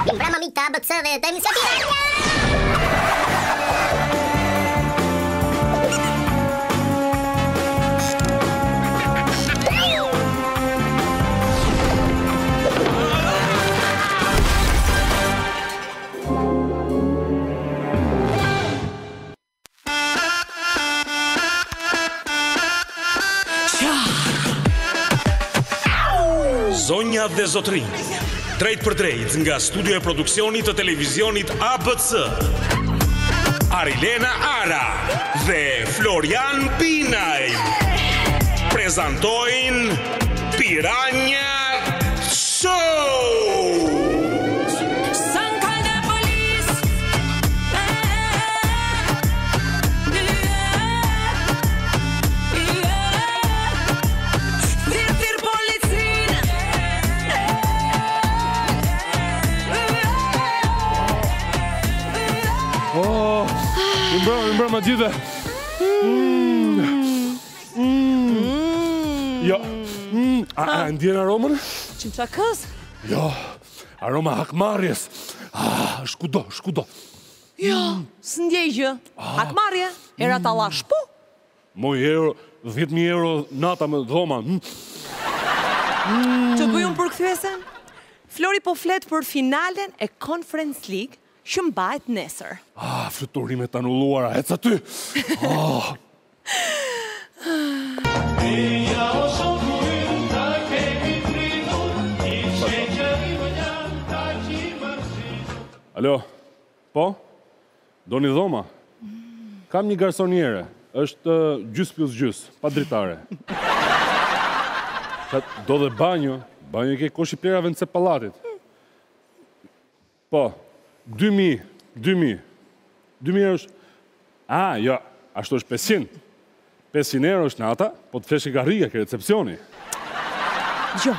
Imbrama mi të ABC dhe të iniciativa. Zonja dhe zotrinj, drejt për drejt nga studio e produksionit të televizionit ABC, Arilena Ara dhe Florian Pinaj prezantojnë Piranha Show! Imbrama gjithë. Jo. A ndjen aromën? Çimçakës? Jo. Aroma hakmarrjes. Shkudo. Jo, s'ndjej gjë. Hakmarrje, era tallash, po. Moj euro, 10.000 euro nata me dhoma. Të bëjmë përkthyesen? Flori po flet për finalen e Conference League që mbahet nesër. Fluturimet anulluara, eca ty. Alo, po? Doni dhoma? Kam një garsoniere, është gjys plus gjys, pa dritare. Do dhe banjo ke koshi plerave në pallatit. Po, 2.000 është... jo, ashtu është 500. 500 euro është nata, po të flesh e garriga ke recepcioni. Jo,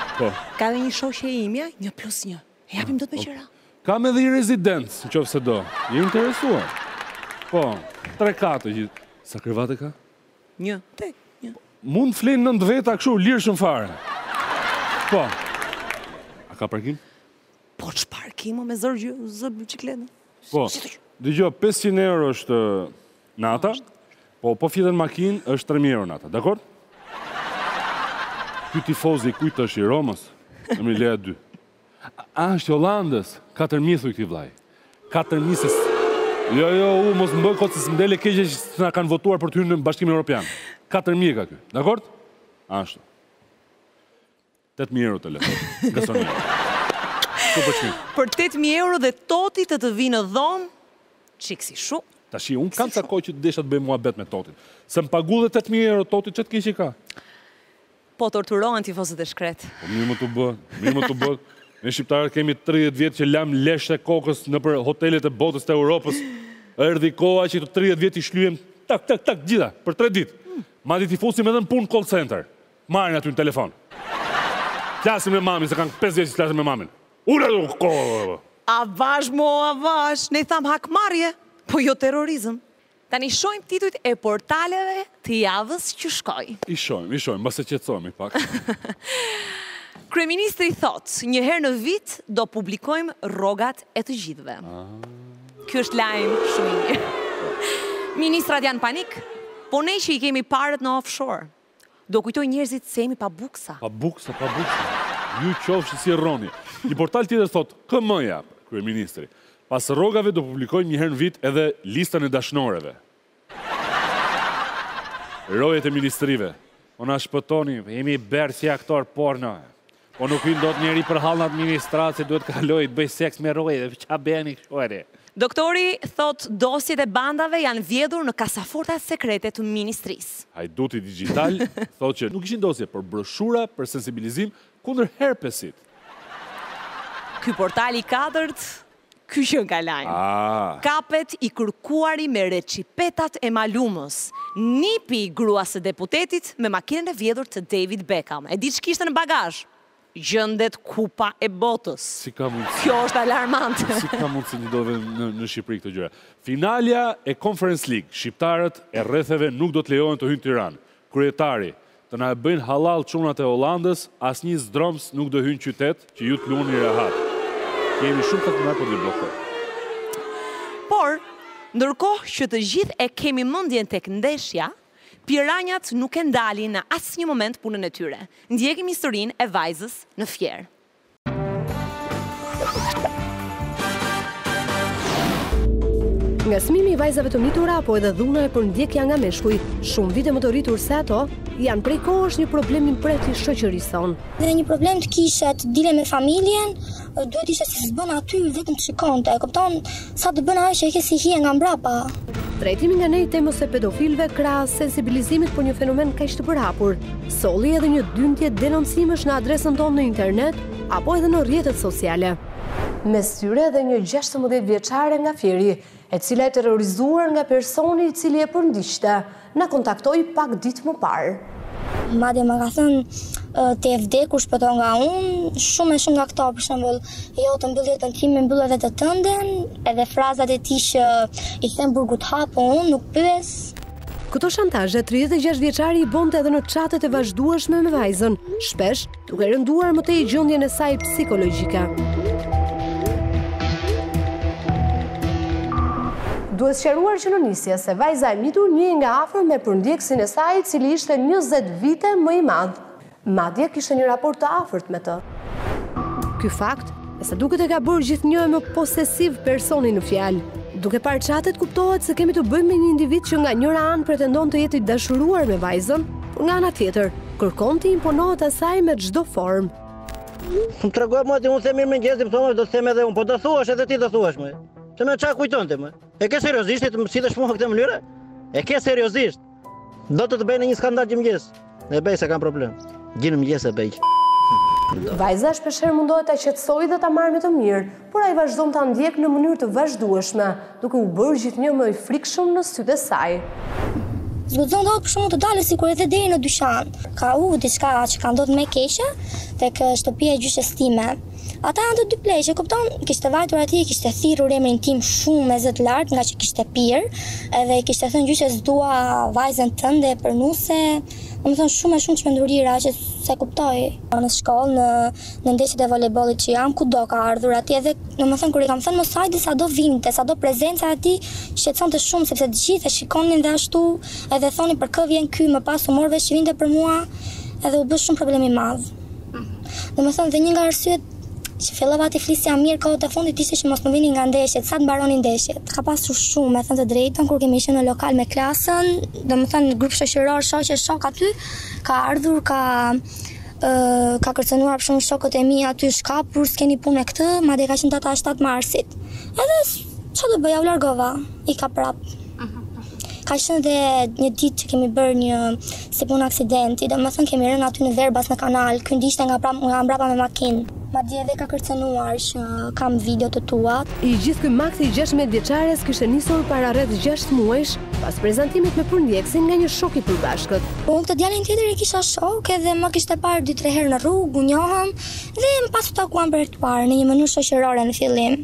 ka dhe një shoqe e imja, 1+1. E japim do të me qëra. Kam edhe i rezidencë, në qofë se do. Je interesuar. Po, 3-4 gjithë. Sa krevate ka? 1. Mund flenë 9 veta këshu, lirë shumë fare. Po. A ka parkim? Po që parkimo me zë bicikletë? Po, dëgjo, 500 euro është nata, po fjetën makinë është 3.000 euro nata, dakord? Ky tifozi kujtë është i Romës, në Milea 2. Është Hollandës, 4.000 thuj këti vlaj. 4.000 Jo, mos më bëjë kotë se s'mdele keqe që s'na kanë votuar për të hyrë në Bashkimin Evropian. 4.000 ka ky, dakord? Ashtu. 8.000 euro telefon, garsonier. Për 8.000 euro dhe toti të vi në dhomë, qiksi shu. Tashi, unë kam sa kohë që të desha të bëjmë muhabet me totin. Se më pagu dhe 8.000 euro totit, që të kishi ka? Po torturohen tifozët e shkret. Po mirë më të bë. Ne shqiptarët kemi 30 vjetë që lam lesht e kokës në për hotelet e botës të Europës. Erdi koha që të 30 vjetë i shlyem tak, gjitha, për 3 ditë. Madje tifosim edhe në punë call center. Marrin aty në telefon. Flasim me mamin, se kanë 5 vjetë që flasim me mamin. Avash, ne tham hakmarrje, po jo terrorizëm. Tani shojmë titujt e portaleve të javës që shkoj. I shojmë, base qetësohemi pak. Kryeministri thot, një herë në vit do publikojmë rrogat e të gjithëve. Ky është lajm shumë i mirë. Ministrat janë panik, po ne që i kemi parët në offshore. Do kujtoj njerëzit se jemi pa buksa. Pa buksa. Ju qofshi si Roni. Një portal tjetër thot, KM-ja, kryeministri. Pas rrogave do publikojmë një herë në vit edhe listën e dashnoreve. Rojet e ministrive. Po na shpëtoni, jemi berë si aktor porno. Po nuk i ndot njeri për hall në administratë, duhet kaloj të bëj seks me roje, dhe qa beni këshuare. Doktori thot dosjet e bandave janë vjedhur në kasafortat sekrete të ministrisë. Hajduti digital thot që nuk ishin dosje për broshura, për sensibilizim kundër herpesit. Ky portali 4, ky që nga lajmë. Kapet i kërkuari me recipetat e malumës. Nipi gruas së deputetit me makinën e vjedhur të David Beckham. E di ç'kishte në bagazh? Gjëndet kupa e botës. Si ka mundësi? Kjo është alarmante. Si ka mundësi një dove në Shqipëri këtë gjëra? Finalja e Conference League. Shqiptarët e rretheve nuk do të lejohen të hyjnë Tiranë. Kryetari, të na e bëjnë halal çunat e Hollandës, asnjë zdroms nuk do hyjnë qytet që ju të luani rehat. Kemi shumë kampionat për të blokoj. Por, ndërkohë që të gjithë e kemi mendjen tek ndeshja, piranjat nuk e ndalin në asnjë moment punën e tyre. Ndjekim historinë e vajzës në Fier. Nga smimi i vajzave të mitura apo edhe dhuna e përndjekja nga meshkuj, shumë vite më të rritur se ato, janë prej kohësh një problem impret i shoqërisë sonë. Dhe një problem të kishe të dile me familjen, duhet ishe si s'bën aty vetëm të shikonte, e kupton sa të bën ajo që e ke si hije nga mbrapa. Trajtimi nga ne i temës së pedofilëve krahas sensibilizimit për një fenomen kaq të përhapur, solli edhe një dyntje denoncimesh në adresën tonë në internet apo edhe në rrjetet sociale. Mes tyre edhe një 16 vjeçare nga Fieri, e cila e terrorizuar nga personi i cili e përndiqte, na kontaktoi pak ditë më parë. Madje më ka thënë te e vdekur shpëton nga unë, shumë nga këto, për shembull, jo të mbyll jetën time, mbyll edhe të tënden, edhe frazat e tij që i them burgut hapo, unë nuk pyes. Këto shantazhe 36 vjeçari i bonte edhe në çatet e vazhdueshme me vajzën, shpesh duke rënduar më tej gjendjen e saj psikologjike. Duhet sqaruar që në nisje se vajza e mitur njihej nga afër me përndjekësin e saj, i cili ishte 20 vite më i madh. Madje kishte një raport të afërt me të. Ky fakt, e sa duket e ka bërë gjithnjë më posesiv personin në fjalë. Duke parë çatet kuptohet se kemi të bëjmë me një individ që nga njëra anë pretendon të jetë i dashuruar me vajzën, por nga ana tjetër kërkon të imponohet asaj me çdo formë. Më tregoj mua ti unë them mirë mëngjes, më thonë do të them edhe unë, po do thuash edhe ti do thuash më. Se më çka kujtonte më. E ke seriozisht të më sillesh mua këtë mënyrë? E ke seriozisht? Do të bëjnë një skandal mëngjes. E bëj se kam problem. Gjinë mëngjes e bëj. Vajza shpeshherë mundohet ta qetësojë dhe ta marrë me të mirë, por ai vazhdon ta ndjek në mënyrë të vazhdueshme, duke u bërë gjithnjë më i frikshëm në sytë e saj. Zgudzon do për shkakun të dalë sikur edhe deri në dyqan. Ka diçka që ka ndodhur më keqe tek shtëpia e gjyqës time. Ata janë të dy pleqe, kupton? Kishte vajtur atje, kishte thirrur emrin tim shumë me zë të lartë nga që kishte pirë, edhe kishte thënë gjyqës dua vajzën tënde për nuse. Domethënë shumë çmendurira që se kuptoj. Në shkollë, në ndeshjet e voleybollit që jam, kudo ka ardhur atje dhe domethënë kur i kam thënë mos hajde sado vinte, sado prezenca e tij shqetësonte shumë sepse të gjithë e shikonin dhe ashtu, edhe thonin për kë vjen ky, më pas u mor vesh që vinte për mua, edhe u bë shumë problem i madh. Domethënë dhe një nga arsyet që fillova të flisja mirë kohët e fundit ishte që mos më vini nga ndeshjet, sa të mbaronin ndeshjet. Ka pasur shumë, me thënë të drejtën, kur kemi qenë në lokal me klasën, domethënë grup shoqëror, shoqe, shok aty, ka ardhur, ka kërcënuar shumë shokët e mi aty shkapur, s'keni punë me këtë, madje ka qenë data 7 marsit. Edhe çfarë do bëja, u largova, i ka prap. Ka qenë dhe një ditë që kemi bërë një si punë aksidenti, domethënë kemi rënë aty në Verbas në kanal, ky ndiqte nga mbrapa me makinë. Madje edhe ka kërcënuar që kam video të tua. I gjithë ky makt i 16 vjeçares kishte nisur para rreth 6 muajsh pas prezantimit me përndjekësin nga një shok i përbashkët. Unë këtë djalin tjetër e kisha shok edhe më kishte parë 2-3 herë në rrugë, u njohëm dhe më pas u takuam për të parë në një mënyrë shoqërore në fillim.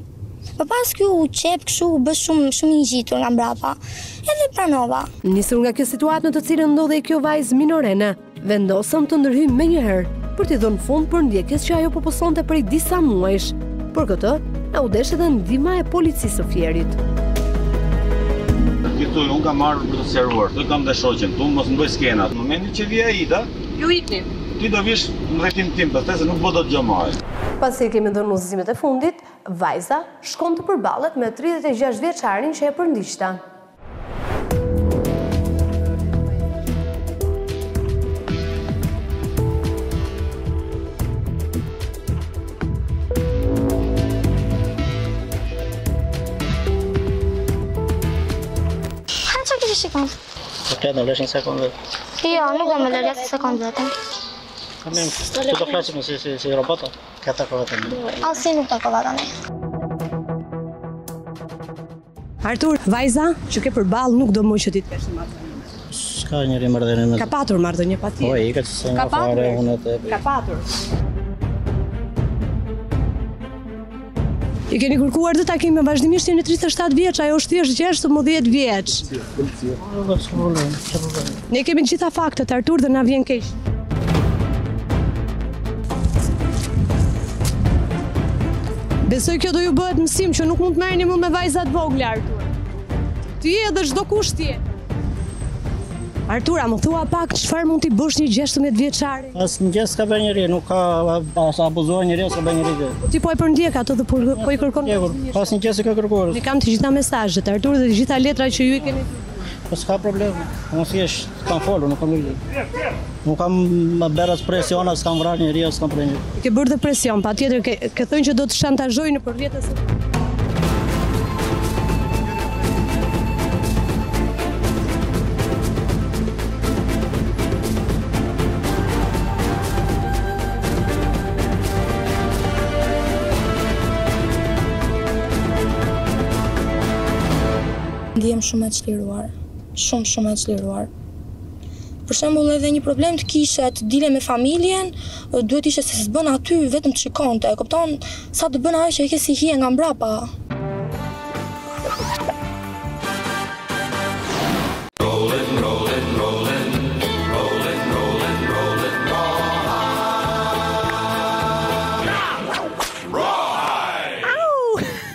Më pas kjo u qep kështu u bë shumë i ngjitur nga mbrapa. Edhe pranova. Nisur nga kjo situatë në të cilën ndodhej kjo vajzë minorene, vendosëm të ndërhyjmë menjëherë për t'i dhënë fund përndjekjes që ajo po posonte prej disa muajsh. Për këtë, na u desh edhe ndihma e policisë së Fierit. Këtu unë kam marrë për të sqaruar, këtu kam dhe shoqen, tu mos më bëj skenat. Në momentin që vija Ida, ju ikni. Ti do vish në rrethin tim, pastaj se nuk do të gjë. Pasi kemi dhënë udhëzimet e fundit, vajza shkon të përballet me 36 vjeçarin që e përndiqte. Po të në lëshin sekundë. Jo, nuk do më lërja sekundë vetëm. Tu do flasim si robota? Ka takova të një. Asi nuk takova të një. Artur, vajza që ke përballë nuk do më që ti të kesh marrëdhënie. S'ka njëri marrëdhënie me. Ka patur marrëdhënie patjetër. Po, i ka se nga fare unë të. Ka patur. I keni kërkuar të takime vazhdimisht jeni 37 vjeç, ajo është thjesht 16 vjeç. Ne kemi gjitha faktet, Artur, dhe na vjen keq. Besoj kjo do ju bëhet mësim që nuk mund të merrni më me vajzat vogla, Artur. Ti edhe çdo kush ti. Artura, më thua pak çfarë mund t'i bësh një 16 vjeçari? Asnjë gjë s'ka bërë njëri, nuk ka abuzuar njëri, s'ka bërë njëri gjë. Ti po e përndjek ato dhe po i kërkon. Asnjë gjë s'ka kërkuar. Ne kam të gjitha mesazhet, Artur, dhe të gjitha letrat që ju i keni. Po s'ka problem. Unë thjesht kam folur, nuk kam gjë. Nuk kam bërë presion, as kam vrarë njëri, as kam bërë njëri. Ke bërë dhe presion, patjetër ke thënë që do të shantazhoj në përvjetës. Ndihem shumë e çliruar, shumë e çliruar. Për shembull, edhe një problem të kishe të dile me familjen, duhet ishe se s'bën aty vetëm të shikonte, e kupton? Sa të bën ajo që e ke si hije nga mbrapa.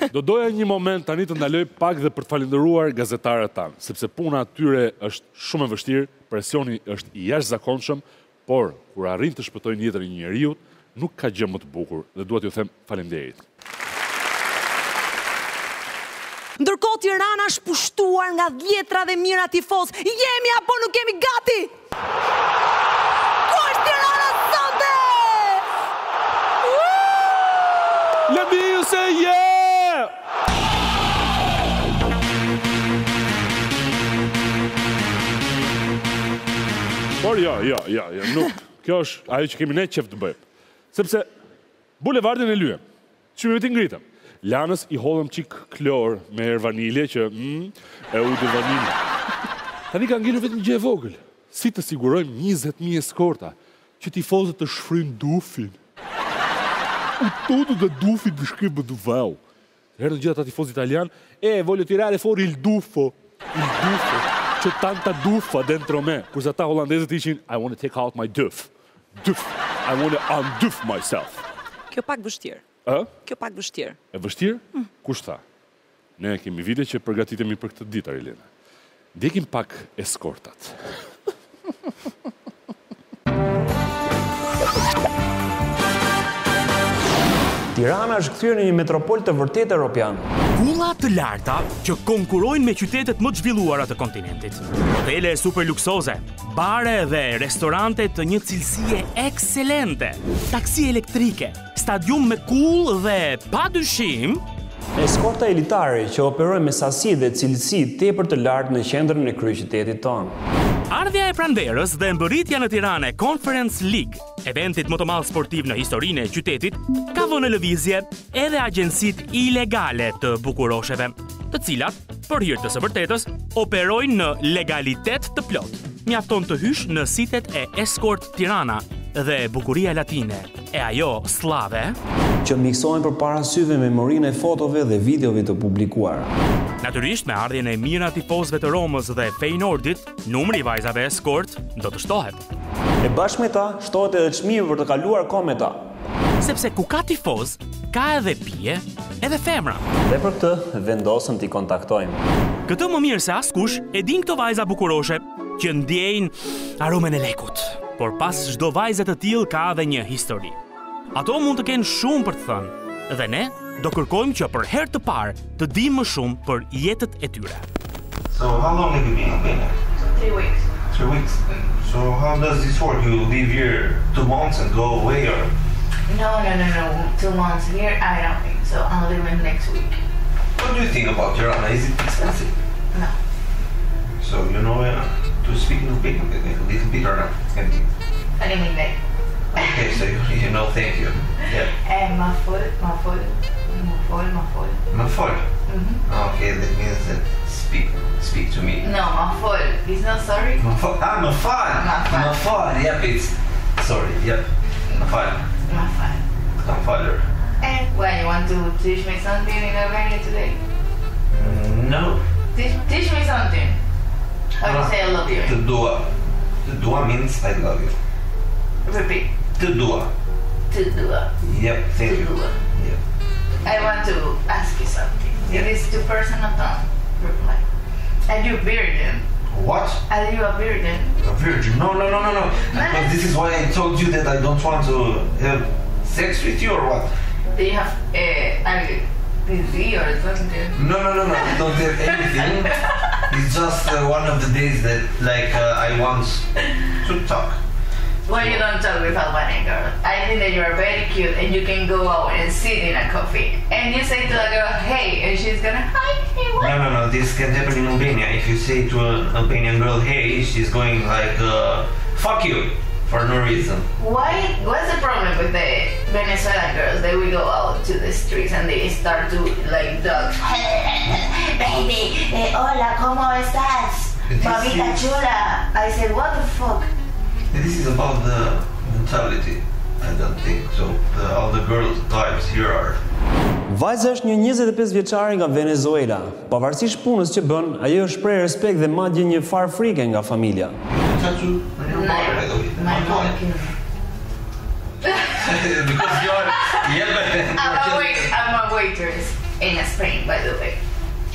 Do doja një moment tani të ndaloj pak dhe për të falendëruar gazetarët tanë, sepse puna atyre është shumë e vështirë, presioni është i jashtëzakonshëm, por kur arrin të shpëtojnë jetën e një njeriu, nuk ka gjë më të bukur dhe dua t'ju them faleminderit. Ndërkohë Tirana është pushtuar nga dhjetra dhe mijëra tifoz. Jemi apo nuk jemi gati? Ku është Tirana sonte? Let me hear you say yeah! Por jo, nuk. Kjo është ajo që kemi ne qef të bëjmë. Sepse bulevardin e lyem, qymeve t'i ngritëm. Lanës i hollëm qik klor me erë vanilje që e u dhe vanilje. Tani ka ngellur vetëm gjë e vogël. Si të sigurojmë 20.000 eskorta që tifozët të shfrynë dufin. U todo da dufi të shkibë du vau. Herë në gjitha ta tifoz italian, voglio tirare fuori il dufo. Il dufo. C'è tanta duffa dentro me. Kurse ata holandezët ishin, I want to take out my duff. Duff. I want to unduff myself. Kjo pak vështirë. Kjo pak vështirë. E vështirë? Kush tha? Ne kemi vite që përgatitemi për këtë ditë, Arilena. Ndjekim pak eskortat. Tirana është kthyer në një metropol të vërtet europian. Kulla të larta që konkurojnë me qytetet më të zhvilluara të kontinentit. Hotele super luksoze, bare dhe restorante të një cilësie ekselente, taksi elektrike, stadium me kull dhe padyshim eskorta elitare që operojnë me sasi dhe cilësi tepër të lartë në qendrën e kryeqytetit tonë. Ardhja e pranverës dhe mbërritja në Tiranë e Conference League, eventit më të madh sportiv në historinë e qytetit, ka vënë në lëvizje edhe agjensit ilegale të bukurosheve, të cilat, për hir të së vërtetës, operojnë në legalitet të plot. Mjafton të hysh në sitet e Escort Tirana dhe Bukuria Latine, e ajo slave, që miksojnë përpara syve memorinë e fotove dhe videove të publikuara. Natyrisht, me ardhjen e mira tifozëve të Romës dhe Feyenoordit, numri i vajzave escort do të shtohet. E bashkë me ta, shtohet edhe çmimi për të kaluar kohë me ta. Sepse ku ka tifoz, ka edhe pije, edhe femra. Dhe për këtë vendosëm t'i kontaktojmë. Këtë më mirë se askush e din këto vajza bukuroshe që ndjejnë aromen e lekut. Por pas çdo vajze të tillë ka edhe një histori. Ato mund të kenë shumë për të thënë, dhe ne do kërkojmë që për herë të parë të dimë më shumë për jetët e tyre. So how long have you been in Albania? 3 weeks. 3 weeks. So how does this work? You live here 2 months and go away, or? No. 2 months here, I don't think so. I'm leaving next week. What do you think about Tirana? Is it expensive? No. So you know to speak a little bit or not? What do you mean that? Okay, so you know, thank you. Yeah. And my foot. Okay, that means that speak to me. No, my foot. He's not sorry. Mafal. Yep, it's sorry. Yep. Mafal. And well, you want to teach me something in Albania today? No. Teach me something. How do you say I love you? Të dua means I love you. Repeat. Të dua. Yep, thank you. Yep. I want to ask you something. It is too personal, don't reply. Are you virgin? What? Are you a virgin? A virgin? No. But this is why I told you that I don't want to have sex with you, or what? Do you have a busy or something? No, I don't have anything. It's just one of the days that, like, I want to talk. Well, you don't talk with Albanian girl. I think that you are very cute and you can go out and sit in a coffee. And you say to a girl, hey, and she's gonna, hi, hey, what? No, this can happen in Albania. If you say to an Albanian girl, hey, she's going like, fuck you, for no reason. Why? What's the problem with the Venezuelan girls? They will go out to the streets and they start to, like, dogs. Baby, hola, ¿cómo estás? Mamita chula. I said, what the fuck? This is about the mentality. I don't think so. All the girl types here are. Vajza është një 25 vjeçare nga Venezuela. Pavarësisht punës që bën, ajo shpreh respekt dhe madje një farë frike nga familja. Because you are, I'm a waitress in Spain, by the way.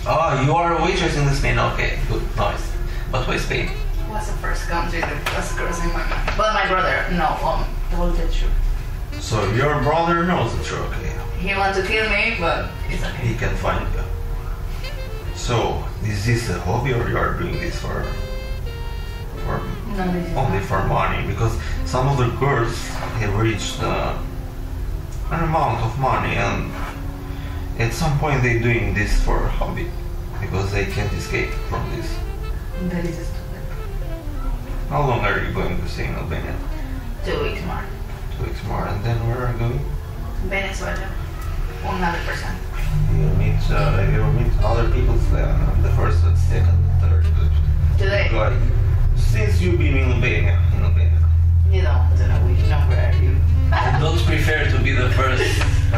Oh, you are a waitress in Spain. Okay, good, nice. But why Spain? Was the first country that was crossing my mind. But my brother, no, told the truth. So your brother knows the truth, okay? He wants to kill me, but it's okay. He can find you. So, is this a hobby, or you are doing this for no, this is only not. for money? Because some of the girls have reached an amount of money, and at some point they're doing this for a hobby because they can't escape from this. That is stupid. How long are you going to stay in Albania? 2 weeks more. 2 weeks more, and then where are you going? Venezuela, 100%. You meet other people the first, second, third. Today. Like, since you've been in Albania. You don't want to know which number are you. I don't prefer to be the first.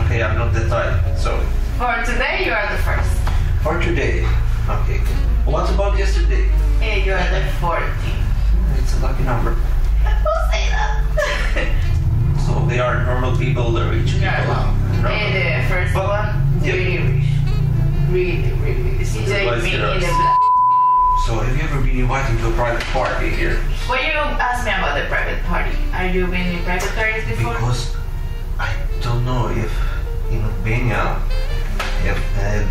Okay, I'm not the type. So. For today, you are the first. For today. Okay. What about yesterday? Hey, you are the 14th. It's a lucky number. Who say that? So they are normal people, the rich people. And the first one, really rich. Really. It's like me in the black. So have you ever been invited to a private party here? Well, you asked me about the private party. Have you been in private parties before? Because I don't know if in Albania have had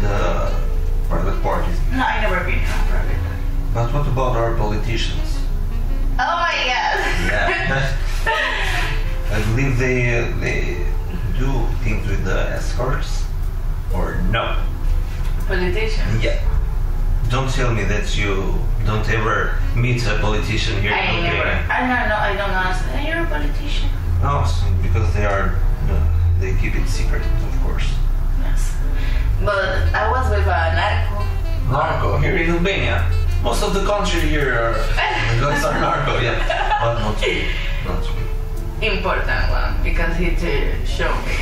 private parties. No, I never been in a private party. But what about our politicians? Oh my god! Yeah. I believe they do things with the escorts, or no? Politicians? Yeah. Don't tell me that you don't ever meet a politician here in Albania. I don't ask. You're a politician. No, because they keep it secret, of course. Yes. But I was with a narco. Narco, here in Albania. Most of the country here the guys are narco, yeah. But not me. Important one, because he did show me.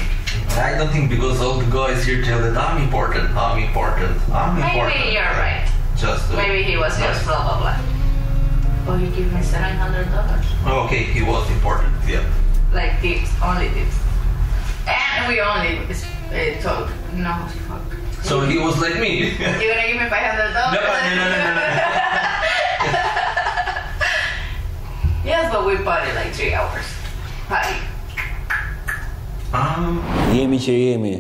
I don't think because all the guys here tell that I'm important. Maybe you're right. Maybe he was just blah blah blah. Oh, he gave me $700. Okay, he was important, yeah. Like tips, only tips. And we only talk, no fuck. So he was like me. You're gonna give me $500? No. Yes, but we party like 3 hours. Party. Jemi që jemi.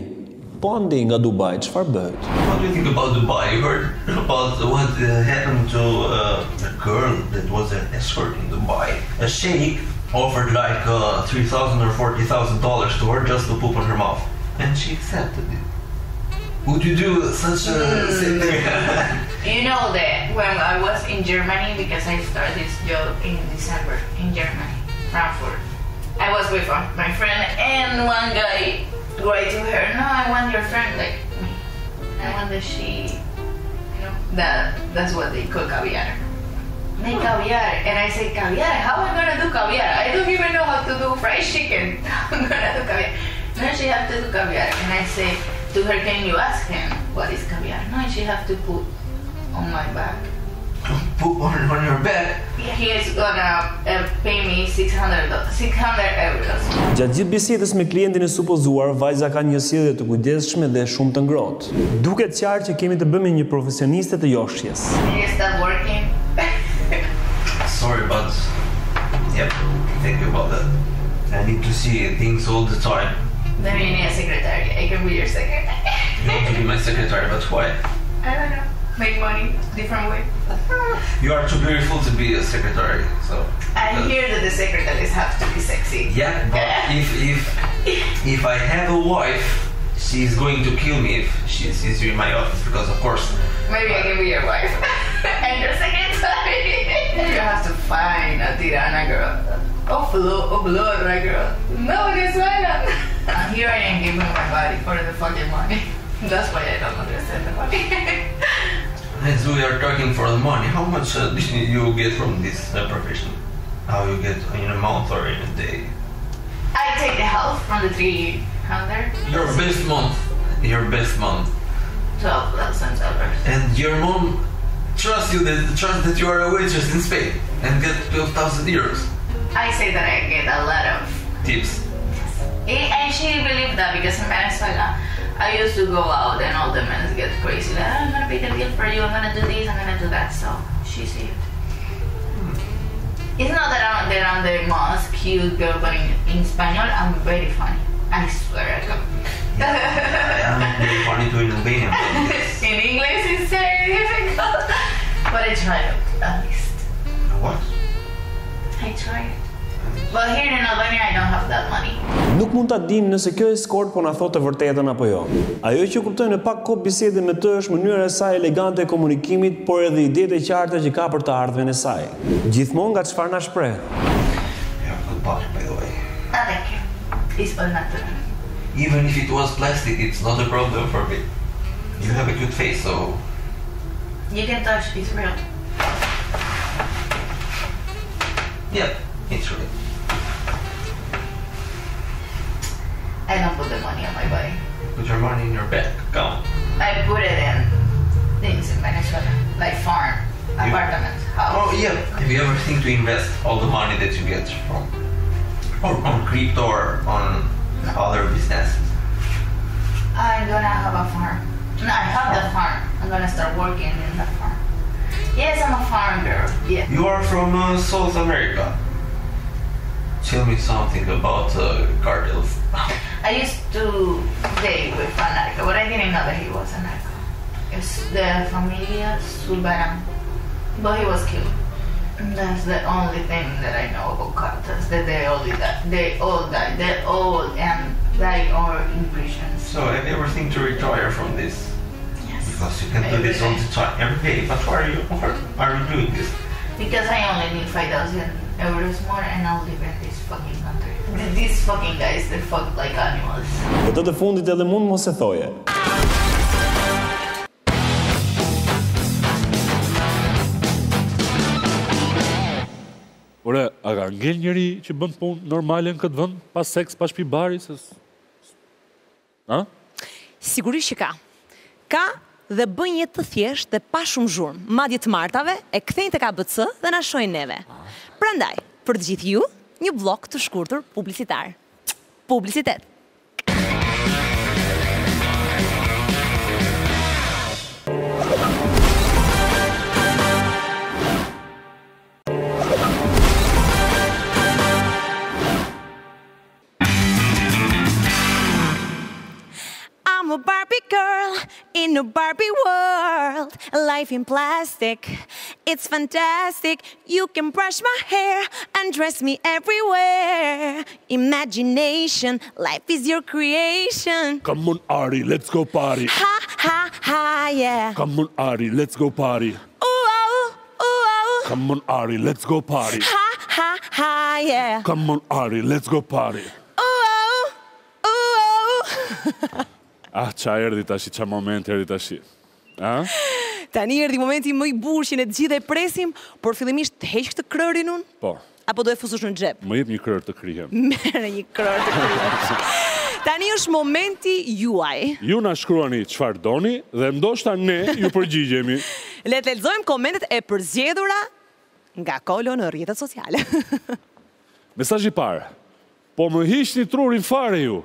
Po ndi nga Dubai, çfarë bëhet? What do you think about Dubai? You heard about what happened to a girl that was an escort in Dubai? A sheikh offered like $3,000 or $40,000 to her just to poop on her mouth, and she accepted it. Would you do such a thing? You know that when I was in Germany, because I started this job in December in Germany, Frankfurt. I was with my friend, and one guy wrote to her, no, I want your friend like me. I want that she, that's what they call caviar. Make caviar. And I say, caviar? How am I gonna do caviar? I don't even know how to do fried chicken. I'm gonna do caviar. No, she have to do caviar. And I say to her, can you ask him what is caviar? No, she have to put on my back. poop on your bed. He is gonna pay me 600 euros. Gjatë gjithë bisedës me klientin e supozuar, vajza ka një sjellje të kujdesshme dhe shumë të ngrohtë. Duket qartë që kemi të bëjmë me një profesioniste të joshjes. He stopped working. Sorry, but yep, thank you about that. I need to see things all the time. Then you need a secretary. I can be your secretary. You want to be my secretary, but why? I don't know. Make money different way. You are too beautiful to be a secretary, so. I hear that the secretaries have to be sexy. Yeah, but if I have a wife, she's going to kill me if she sees you in my office, because of course. Maybe I can be your wife and your secretary. You have to find a tirana girl. Blood girl. No, this one. Here I am giving my body for the fucking money. That's why I don't understand the money. As we are talking for the money, how much do you get from this profession? How you get in a month or in a day? I take the half from the 300. Your best month. Your best month. $12,000. And your mom trusts that you are a waitress in Spain and get 12,000 euros. I say that I get a lot of tips. And she believed that because in Venezuela, I used to go out and all the men get crazy. Like, I'm gonna pick a deal for you, I'm gonna do this, I'm gonna do that. So she said, it's not that I'm the most cute girl, but in Spanish, I'm very funny. I swear I come. I'm very funny too in Albanian. In English, it's very difficult. But I try at least. What? I try it. But here in Albania, I don't have that money. Nuk mund ta dim nëse kjo eskort po na thotë të vërtetën apo jo. Ajo që kuptoj në pak kohë bisede me të është mënyra e saj elegante e komunikimit, por edhe idetë e qarta që ka për të ardhmen e saj. Gjithmonë nga çfarë na shpreh. You have good body, by the way. Thank you. It's all natural. Even if it was plastic, it's not a problem for me. You have a good face, so. You can touch. It's real. Yeah, it's real. I don't put the money on my body. Put your money in your bank account. I put it in things in Venezuela, like farm, apartment, house. Oh yeah. Have you ever think to invest all the money that you get from, or on crypto or on other businesses? I'm gonna have a farm. No, I have the farm. I'm gonna start working in the farm. Yes, I'm a farm girl. Yeah. You are from South America. Tell me something about cartels. I used to date with a narco, but I didn't know that he was a narco. It's the Familia Zulbarán, but he was killed. And that's the only thing that I know about cartels, that they all died, they all died or in prisons. So have you ever think to retire from this? Yes. Because you can do this all the time, every day. But why are you doing this? Because I only need 5,000 euros more and I'll live in this fucking country. These fucking guys, they fuck like animals. Dhe të fundit edhe mund mos e thoje. Ore, a ka ngel njëri që bën punë normale në këtë vend, pas seks, pas shtëpi bari, ha? Sigurisht që ka. Ka dhe bën jetë të thjeshtë dhe pa shumë zhurmë. Madje të martave e kthejnë tek ABC dhe na shohin neve. Prandaj, për të gjithë ju, një blok të shkurtër publicitar. Publicitet. I'm a Barbie girl in a Barbie world. Life in plastic, it's fantastic. You can brush my hair and dress me everywhere. Imagination, life is your creation. Come on, Ari, let's go party. Ha, ha, ha, yeah. Come on, Ari, let's go party. Ooh, oh, ooh, oh. Come on, Ari, let's go party. Ha, ha, ha, yeah. Come on, Ari, let's go party. Ooh, oh, ooh, oh. Ah, qa erdi tashi, qa moment erdi tashi. Tani erdi momenti më i bukur që ne të gjithë e presim, por fillimisht të heq këtë krërin unë? Po. Apo do e fusosh në xhep? Më jep një krër të kryhem. Merë një krër të kryhem. Tani është momenti juaj. Ju na shkruani çfarë doni dhe ndoshta ne ju përgjigjemi. Le të lexojmë komentet e përzgjedhura nga Kolo në rrjetet sociale. Mesazhi i parë. Po më hiqni trurin fare ju.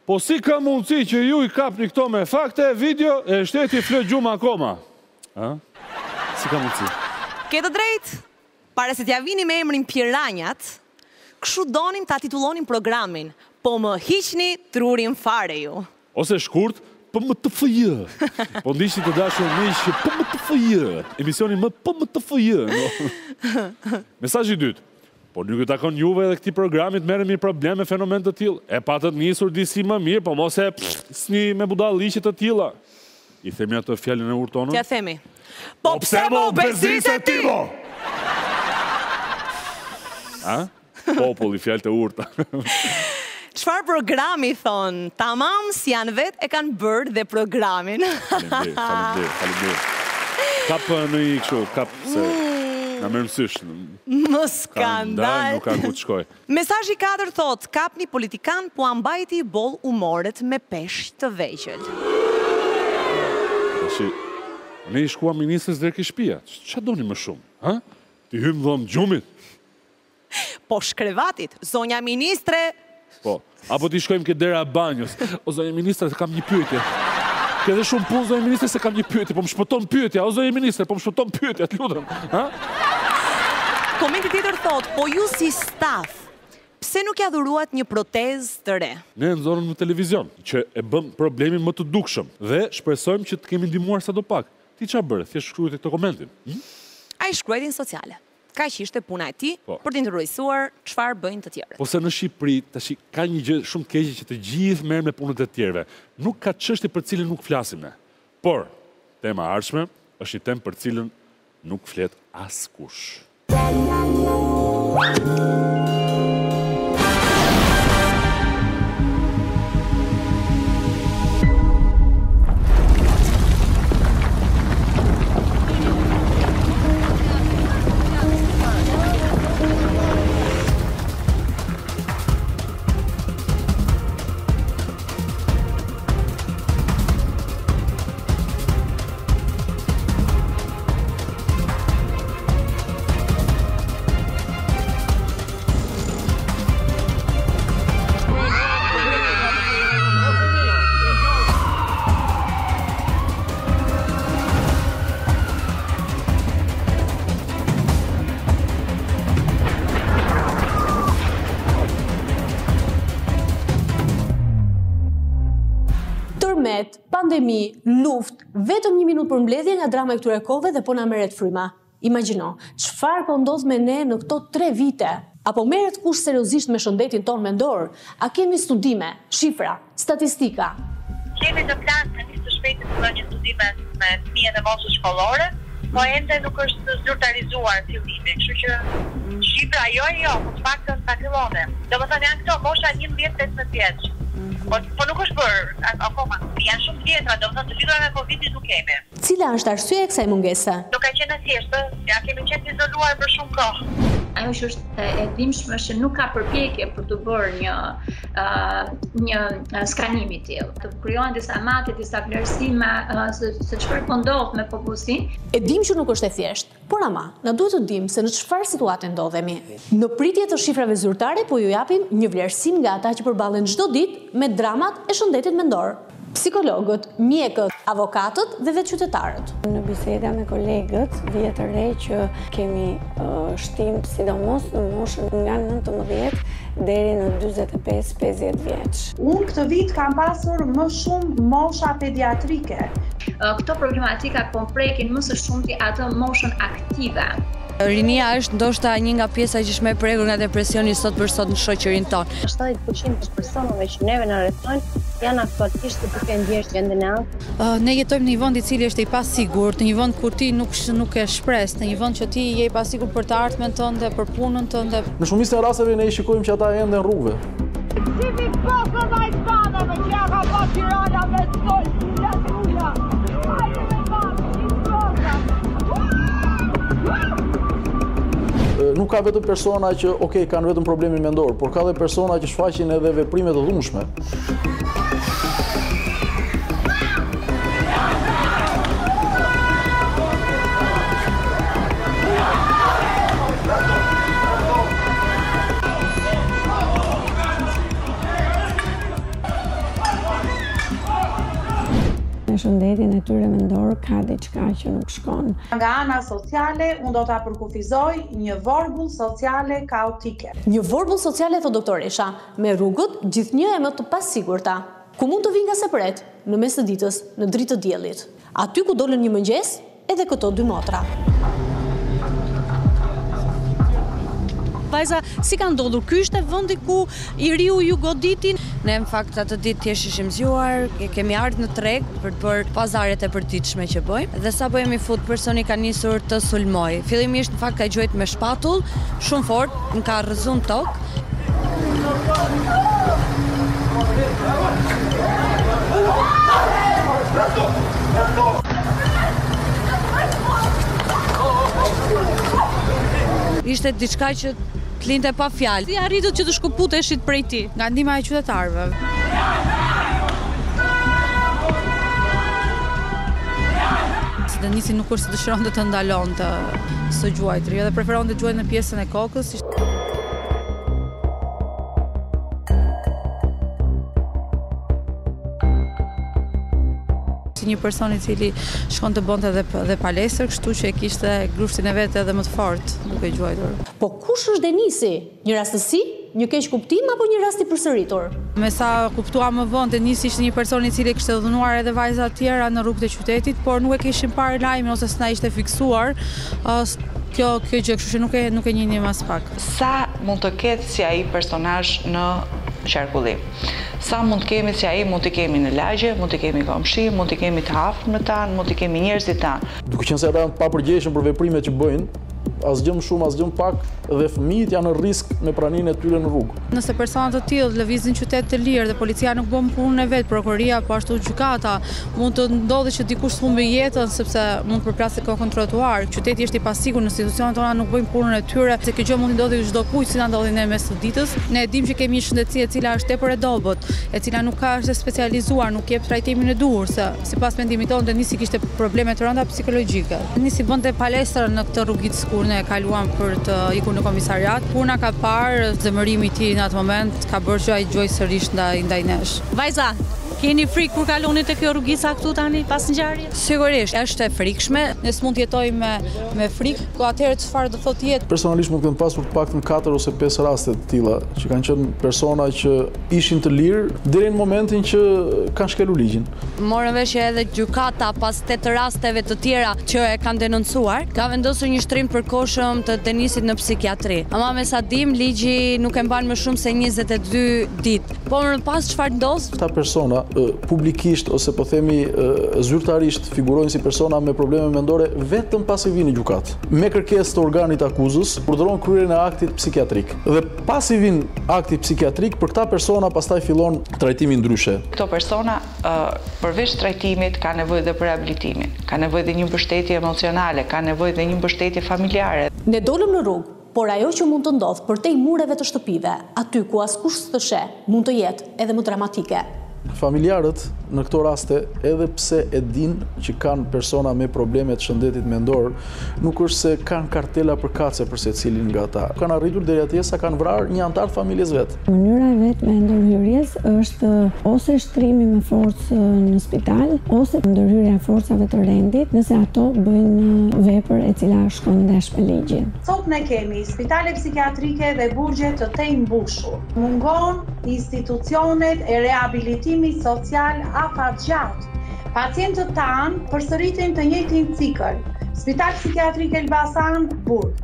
Po si ka mundësi që ju i kapni këto me fakte, video e shteti flë gjumë akoma? Si ka mundësi? Ke të drejtë. Para se t'ja vini me emrin Piranjat, kështu donim ta titullonim programin. Po më hiqni trurin fare ju. Ose shkurt, PMTFJ. Po ndishti të dashur miq, PMTFJ. Emisioni më PMTFJ. Mesazhi i dytë. Po nuk e takon juve edhe këtij programit merremi problem me fenomen të tillë. E patët nisur disi më mirë, po mos e sni me budalliqe të tilla. I themi atë fjalën e urtonur? Ja themi. Po pse mo bezise ti mo? Populli fjalë të urta. Çfarë programi thon? Tamam si janë vet e kanë bërë dhe programin. Faleminderit. Kap në i kështu, kap se na merr mësysh. Më skandal. Nuk ka ku të shkoj. Mesazhi 4 thot, kapni politikan po ambajti boll umoret me peshq të vegjël. Ne i shkuam ministrës deri ke shtëpia. Ç'a doni më shumë, Ti hym dhom gjumit. Po shkrevatit, zonja ministre. Po, apo ti shkojmë ke dera banjos. O zonja ministre, kam një pyetje. Ke dhe shumë punë, zonja ministre, se kam një pyetje, po më shpëton pyetja. O zonja ministre, po më shpëton pyetja, të lutem. Komenti tjetër thot, po ju si staf, pse nuk ja dhuruat një protezë të re? Ne nxorëm në televizion, që e bëm problemin më të dukshëm dhe shpresojmë që të kemi ndihmuar sadopak. Ti ç'a bëre? Thjesht shkruajte këtë komentin. Ai shkruajti në sociale. Kaq ishte puna e tij për të intervjuar çfarë bëjnë të tjerët. Po se në Shqipëri tash ka një gjë shumë të keqe që të gjithë merren me punët e tjerëve. Nuk ka çështje për cilën nuk flasim ne. Por tema e ardhshme është një temë për cilën nuk flet askush. Pandemi, luft, vetëm 1 minutë për mbledhje nga drama e këtyre kohëve dhe po na merret fryma. Imagjino, çfarë po ndodh me ne në këto 3 vite? Apo merret kush seriozisht me shëndetin ton mendor? A kemi studime, shifra, statistika? Kemi në plan të nisë të shpejtë të bëjmë studime me fëmijët e moshës shkollore, po ende nuk është zyrtarizuar fillimi, kështu që shifra jo, po të paktën ta fillone. Domethënë janë këto mosha 11-15 vjeç. Po nuk është bërë, akoma, janë shumë vjetra, domethënë të lidhura me Covid-in nuk kemi. Cila është arsyeja e kësaj mungese? Nuk ka qenë e thjeshtë, ja kemi qenë izoluar për shumë kohë. Ajo që është e dimshme është nuk ka përpjekje për të bërë një skanim i tillë. Të krijohen disa mate, disa vlerësime se çfarë po ndodh me popullsinë. E dim që nuk është e thjeshtë, por ama, na duhet të dim se në çfarë situate ndodhemi. Në pritje të shifrave zyrtare po ju japim një vlerësim nga ata që përballen çdo ditë me dramat e shëndetit mendor. Psikologët, mjekët, avokatët dhe vetë qytetarët. Në biseda me kolegët, vjet të re që kemi shtim sidomos në moshën nga 19 deri në 45-50 vjeç. Unë këtë vit kam pasur më shumë mosha pediatrike. Këto problematika po prekin më së shumti atë moshën aktive. Rinia është ndoshta një nga pjesa që është më e prekur nga depresioni sot për sot në shoqërinë tonë. 70% të personave që neve na rrethojnë janë aktualisht duke ndjesh gjendjen e ankth. Ne jetojmë në një vend i cili është i pasigurt, në një vend kur ti nuk e shpres, në një vend që ti je i pasigurt për të ardhmen tënde, për punën tënde. Në shumicën e rasteve ne i shikojmë që ata ende në rrugëve. Nuk ka vetëm persona që, kanë vetëm problemin mendor, por ka dhe persona që shfaqin edhe veprime të dhunshme. shëndetin e tyre mendor ka diçka që nuk shkon. Nga ana sociale, unë do ta përkufizoj një vorbull sociale kaotike. Një vorbull sociale, thot doktoresha, me rrugët gjithnjë e më të pasigurta, ku mund të vinë nga sepret, në mes të ditës, në dritë të diellit. Aty ku dolën një mëngjes, edhe këto dy motra. Vajza, si ka ndodhur? Ky ishte vendi ku i riu ju goditin? Ne në fakt atë ditë thjesht ishim zgjuar, kemi ardhur në treg për të bërë pazaret e përditshme që bëjmë. Dhe sapo jemi fut, personi ka nisur të sulmoj. Fillimisht në fakt ka gjuajt me shpatull, shumë fort, më ka rrëzuar tokë. Ishte diçka që të linte pa fjalë. Si arritët që të shkëputeshit prej ti? Nga ndihma e qytetarëve. Se Denisi nuk është se dëshironte të ndalonte së gjuajtri, edhe preferonte të gjuajë në pjesën e kokës. Një person i cili shkon të bënte edhe palestër, kështu që e kishte grushtin e vet edhe më të fortë, duke gjuajtur. Po kush është Denisi? Një rastësi, një keq kuptim apo një rast i përsëritur? Me sa kuptuam më vonë, Denisi ishte një person i cili kishte dhunuar edhe vajza të tjera në rrugët e qytetit, por nuk e kishim parë lajmin ose s'na ishte fiksuar. Kjo gjë, kështu që nuk e njihnim as pak. Sa mund të ketë si ai personazh në qarkullim? Sa mund të kemi si ai, mund të kemi në lagje, mund të kemi komshi, mund të kemi të afërmët tanë, mund të kemi njerëzit tanë. Duke qenë se ata janë papërgjegjshëm për veprimet që bëjnë, asgjë më shumë, asgjë më pak, dhe fëmijët janë në risk me praninë e tyre në rrugë. Nëse persona të tillë lëvizin qytet të lirë dhe policia nuk bën punën e vet, prokuroria po ashtu gjykata, mund të ndodhë që dikush të humbë jetën sepse mund të përplasë kokën trotuar. Qyteti është i pasigurt, institucionet tona nuk bëjnë punën e tyre, se kjo gjë mund të ndodhë çdo kujt, si na ndodhi ne mes të ditës. Ne e dimë që kemi një shëndetësi e cila është tepër e dobët, e cila nuk ka është specializuar, nuk jep trajtimin e duhur, se sipas mendimit tonë Denisi kishte probleme të rënda psikologjike. Denisi bënte palestër në këtë rrugicë kur ne kaluam për të ikur në komisariat. Puna ka parë, zemërimi i tij në atë moment ka bërë që ai gjoj sërish ndaj nesh. Vajza, keni frikë kur kaloni te kjo rrugica këtu tani pas ngjarjes? Sigurisht, është e frikshme, ne s'mund të jetojmë me frikë, po atëherë çfarë do thotë jetë? Personalisht mund të kem pasur të paktën 4 ose 5 raste të tilla, që kanë qenë persona që ishin të lirë deri në momentin që kanë shkelur ligjin. Morën vesh edhe gjykata pas 8 rasteve të tjera që e kanë denoncuar, ka vendosur një shtrim të përkohshëm të Denisit në psikiatri. Ama me sa dim, ligji nuk e mban më shumë se 22 ditë. Po më pas çfarë ndodh? Këta persona publikisht ose po themi zyrtarisht figurojnë si persona me probleme mendore vetëm pasi vinë në gjykatë. Me kërkesë të organit akuzës urdhëron kryerjen e aktit psikiatrik. Dhe pasi vin akti psikiatrik, për këta persona pastaj fillon trajtimi ndryshe. Këto persona përveç trajtimit ka nevojë dhe për rehabilitimin, ka nevojë dhe një mbështetje emocionale, ka nevojë dhe një mbështetje familjare. Ne dolëm në rrugë, por ajo që mund të ndodhë përtej mureve të shtëpive, aty ku askush s'të sheh, mund të jetë edhe më dramatike. Familjarët në këto raste, edhe pse e din që kanë persona me probleme të shëndetit mendor, nuk është se kanë kartela përkatëse për secilin nga ata. Kanë arritur deri atje sa kanë vrarë një antar të familjes vet. Mënyra e vet me ndërhyrjes është ose shtrimi me forcë në spital, ose ndërhyrja e forcave të rendit, nëse ato bëjnë vepër e cila shkon ndesh me ligjin. Sot ne kemi spitale psikiatrike dhe burgje të mbushur. Mungon institucionet e rehabilitimit social afatgjat. Pacientët tanë përsëritin të njëjtin cikël. Spital psikiatrik Elbasan, Burg.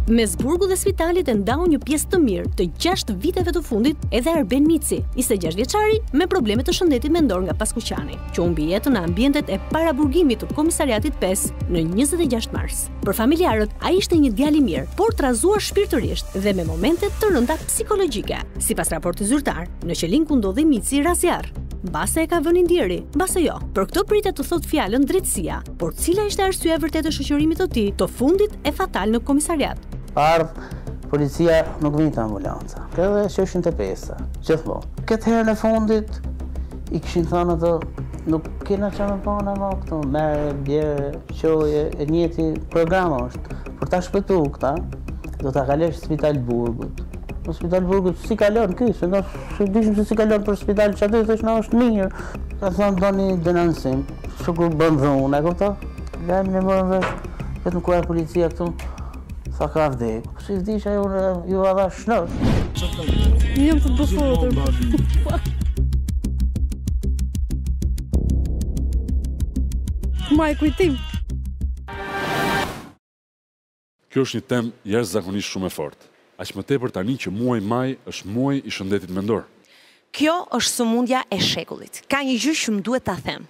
Mes burgu dhe spitalit e ndau një pjesë të mirë të 6 viteve të fundit edhe Arben Mici, 26 vjeçari me probleme të shëndetit mendor nga paskuqani, që humbi jetën në ambientet e paraburgimit të komisariatit 5 në 26 mars. Për familjarët, ai ishte një djalë i mirë, por trazuar shpirtërisht dhe me momente të rënda psikologjike. Sipas raportit zyrtar, në qelin ku ndodhi Mici razjar. Mbase e ka vënë ndjeri, mbase jo. Për këtë pritet të thot fjalën drejtësia, por cila ishte arsyeja e vërtetë e shoqërimit të tij të fundit e fatal në komisariat? Policia nuk vinte të ambulanca, edhe qeshin të pesa, gjithmonë. Këtë herë në fundit, i kishin thënë ato, nuk kena që me pona ma këtu, merë, bjerë, qoje, e njëti program është. Për ta shpëtu këta, do ta kalesh spital Burgut. Në spital Burgut si kalon ky, se do dishim se si kalon për spital që aty thash na është mirë. Ka thënë doni denonsim. Shukur bën dhunë, e kupton? Lajm ne morëm vesh. Vetëm kur policia këtu sa ka vdek. Si dish ajo ju dha shnosh. Jam të bëfotur. Maj kujtim. Kjo është një temë jashtëzakonisht shumë e fortë. Aq më tepër tani që muaji maj është muaji i shëndetit mendor. Kjo është sëmundja e shekullit. Ka një gjë që më duhet ta them.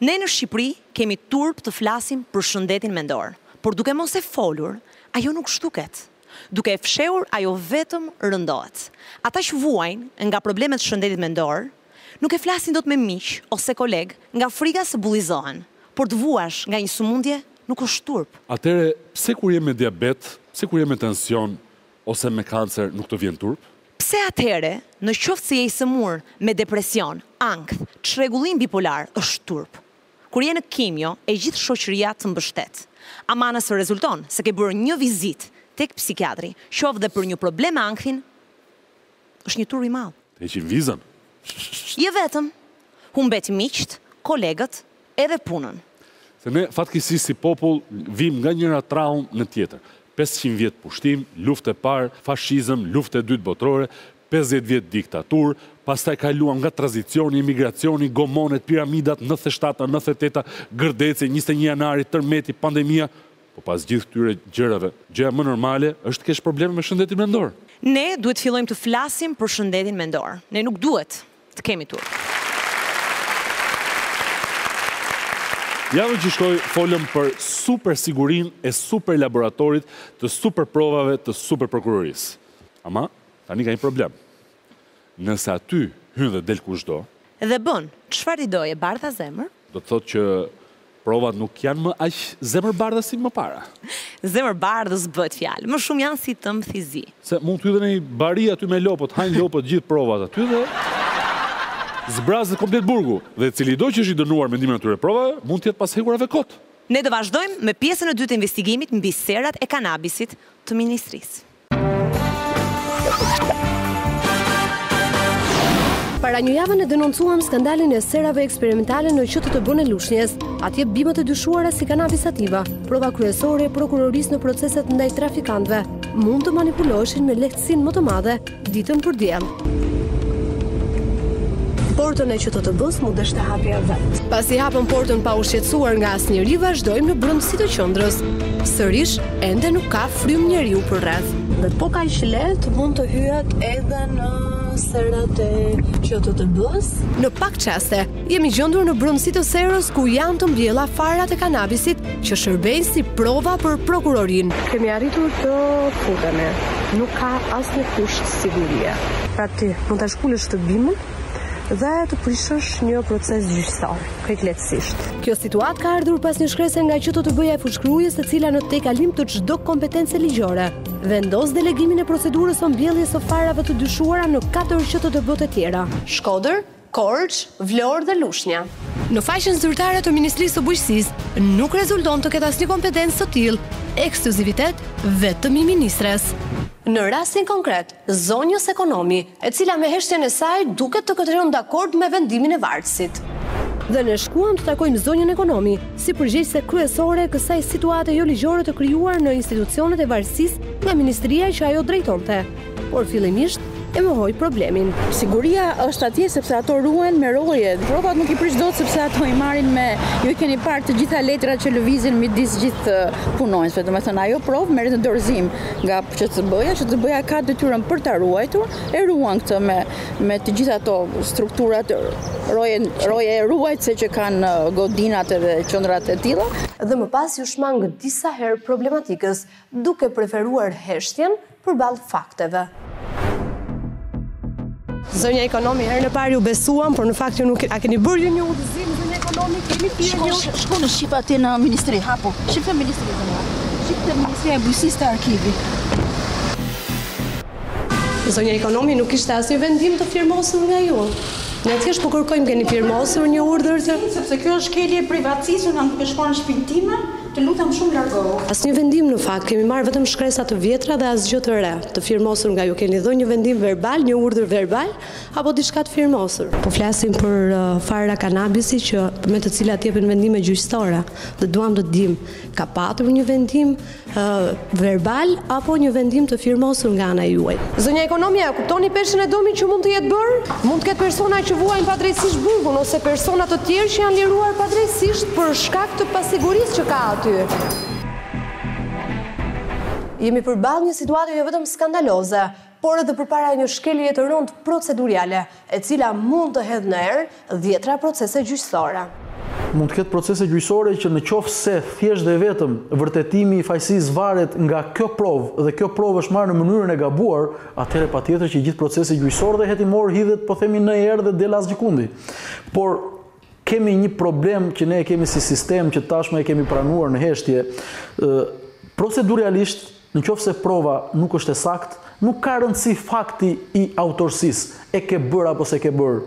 Ne në Shqipëri kemi turp të flasim për shëndetin mendor, por duke mos e folur, ajo nuk shtuket. Duke e fshehur, ajo vetëm rëndohet. Ata që vuajnë nga problemet të shëndetit mendor, nuk e flasin dot me miq ose koleg nga frika se bullizohen, por të vuash nga një sëmundje nuk është turp. Atëre, pse kur je me diabet, pse kur je me tension ose me kancer nuk të vjen turp? Pse atëre, në qoftë se je i sëmur me depresion, ankth, çrregullim bipolar, është turp? Kur je në kimjo, e gjithë shoqëria të mbështet. Ama nëse rezulton se ke bërë një vizitë tek psikiatri, qoftë dhe për një problem me ankthin, është një turp i madh. Te heqin vizën. Je vetëm, humbet miqt, kolegët, edhe punën. Se ne fatkeqësisht si popull vim nga njëra traumë në tjetër. 500 vjet pushtim, luftë e parë, fashizëm, luftë e dytë botërore, 50 vjet diktaturë, pastaj kaluam nga tranzicioni, imigracioni, gomonet, piramidat, 97, 98, gërdeci, 21 janari, tërmeti, pandemia. Po pas gjithë këtyre gjërave, gjëja më normale është të kesh probleme me shëndetin mendor. Ne duhet fillojmë të flasim për shëndetin mendor. Ne nuk duhet të kemi turp. Javën që shkoj folëm për super sigurin e super laboratorit të super provave të super prokurorisë. Ama, tani ka një problem. Nëse aty hyn dhe del kushdo, dhe bën, çfarë i doje, bardha zemër? Do të thotë që provat nuk janë më aq zemër bardha si më para. Zemër bardhës bëhet fjalë, më shumë janë si tëmbë thizi. Se mund të hyn dhe një bari aty me lopët, hajnë lopët gjithë provat aty dhe zbrazët komplet burgu, dhe cili do që është i dënuar mendimin e tyre provave, mund të jetë pas hekurave kot. Ne do vazhdojmë me pjesën e dytë të investigimit mbi serat e kanabisit të ministrisë. Para një javë ne denoncuam skandalin e serave eksperimentale në QTT-n e Lushnjës. Atje bimët e dyshuara si kanabis sativa, prova kryesore e prokurorisë në proceset ndaj trafikantëve, mund të manipuloheshin me lehtësinë më të madhe ditën për diell. Portën e QTT-s mund të hapja vetë. Pasi hapën portën pa u shqetësuar nga asnjëri, vazhdojmë në brendësi të qendrës. Sërish, ende nuk ka frym njeriu përreth. Dhe po kaq lehtë mund të hyhet edhe në serat e QTT-s. Në pak çaste, jemi gjendur në brendësi të serës ku janë të mbjella farat e kanabisit që shërbejnë si prova për prokurorinë. Kemi arritur të futemi. Nuk ka asnjë kusht sigurie. Pra ti mund ta shpulësh të bimën dhe të prishësh një proces gjyqësor, krejt lehtësisht. Kjo situatë ka ardhur pas një shkrese nga QTT-ja e fushkrujes, e cila në tejkalim të çdo kompetence ligjore vendos delegimin e procedurës së mbjelljes së farave të dyshuara në 4 QTT-b të tjera: Shkodër, Korçë, Vlorë dhe Lushnja. Në faqen zyrtare të Ministrisë së Bujqësisë nuk rezulton të ketë asnjë kompetencë të tillë, ekskluzivitet vetëm i ministres. Në rastin konkret, zonjës ekonomi, e cila me heshtjen e saj duket të ketë rënë dakord me vendimin e vargësit. Dhe ne shkuam të takojmë zonjën ekonomi, si përgjegjëse kryesore e kësaj situate jo ligjore të krijuar në institucionet e varësisë nga ministria që ajo drejtonte. Por fillimisht e mohoi problemin. Siguria është atje sepse ato ruhen me roje. Provat nuk i prish dot sepse ato i marrin me, ju keni parë të gjitha letrat që lëvizin midis gjithë punonjësve. Domethënë ajo provë merret në dorëzim nga QTB-ja, QTB-ja ka detyrën për ta ruajtur, e ruan këtë me të gjitha ato strukturat roje ruajtëse që kanë godinat edhe qendrat e tilla. Dhe më pas ju shmang disa herë problematikës, duke preferuar heshtjen përballë fakteve. Zonja ekonomi, herën e parë ju besuam, por në fakt ju nuk a keni bërë një udhëzim zonja ekonomi, keni pirë një. Shko në shif atje në ministri, hapo. Shif te ministri zonja. Shif te Ministria e Bujqësisë të Arkivit. Zonja ekonomi nuk kishte asnjë vendim të firmosur nga ju. Ne thjesht po kërkojmë keni firmosur një urdhër të... Sepse kjo është shkelje privatësisë, unë duke shkuar në shtëpinë time, të lutem shumë largohu. Asnjë vendim në fakt, kemi marrë vetëm shkresa të vjetra dhe asgjë të re, të firmosur nga ju. Keni dhënë një vendim verbal, një urdhër verbal apo diçka të firmosur. Po flasim për fara kanabisi që me të cilat jepen vendime gjyqësore. Dhe duam të dim, ka patur një vendim verbal apo një vendim të firmosur nga ana juaj. Zonja Ekonomia, kuptoni peshën e domi që mund të jetë bërë? Mund të ketë persona që vuajnë padrejtësisht burgun ose persona të tjerë që janë liruar padrejtësisht për shkak të pasigurisë që ka aty. Jemi përballë një situatë jo vetëm skandaloze, por edhe përpara një shkelje të rëndë procedurale, e cila mund të hedhë në erë 10 procese gjyqësore. Mund të ketë procese gjyqësore që në qoftë se thjesht dhe vetëm vërtetimi i fajësisë varet nga kjo provë dhe kjo provë është marrë në mënyrën e gabuar, atëherë patjetër që gjithë procesi gjyqësor dhe hetimor hidhet, po themi, në erë dhe del asgjikundi. Por kemi një problem që ne kemi si sistem që tashmë e kemi pranuar në heshtje. Proceduralisht, në qoftë se prova nuk është e saktë, nuk ka rëndësi fakti i autorësisë, e ke bërë apo se ke bërë.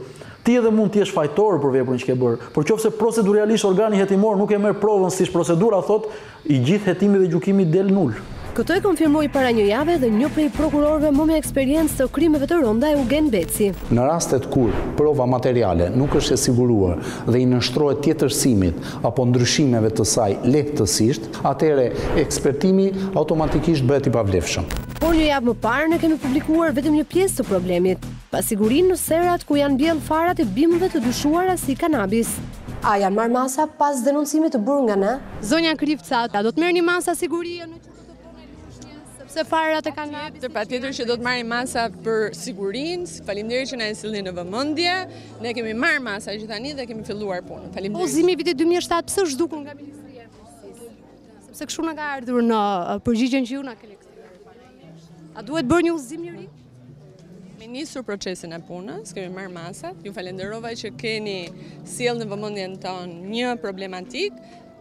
Ti edhe mund t'jesh fajtor për veprën që ke bërë, por qoftë se proceduralisht organi hetimor nuk e merr provën siç procedura thot, i gjithë hetimi dhe gjykimi del nul. Këtë e konfirmoi para një jave dhe një prej prokurorëve më me eksperiencë të krimeve të rënda, Eugen Beci. Në rastet kur prova materiale nuk është e siguruar dhe i nënshtrohet tjetërsimit apo ndryshimeve të saj lehtësisht, atëherë ekspertimi automatikisht bëhet i pavlefshëm. Por një javë më parë ne kemi publikuar vetëm një pjesë të problemit, pasigurinë në serat ku janë mbjellë farat e bimëve të dyshuara si kanabis. A janë marrë masa pas denuncimit të bërë nga ne? Zonja Krivca, do të merrni masa sigurie në sepse farat e kanabis? Patjetër që do të marrim masa për sigurinë. Faleminderit që na e sillni në vëmendje. Ne kemi marrë masa gjithtani dhe kemi filluar punën. Faleminderit. Pozimi vitit 2007 pse është zhdukur nga Ministria e Përgjithësisë? Sepse kështu na ka ardhur në përgjigjen që ju na keni. A duhet bërë një udhëzim i ri? Me nisur procesin e punës, kemi marrë masat. Ju falenderova që keni sjellë në vëmendjen tonë një problematik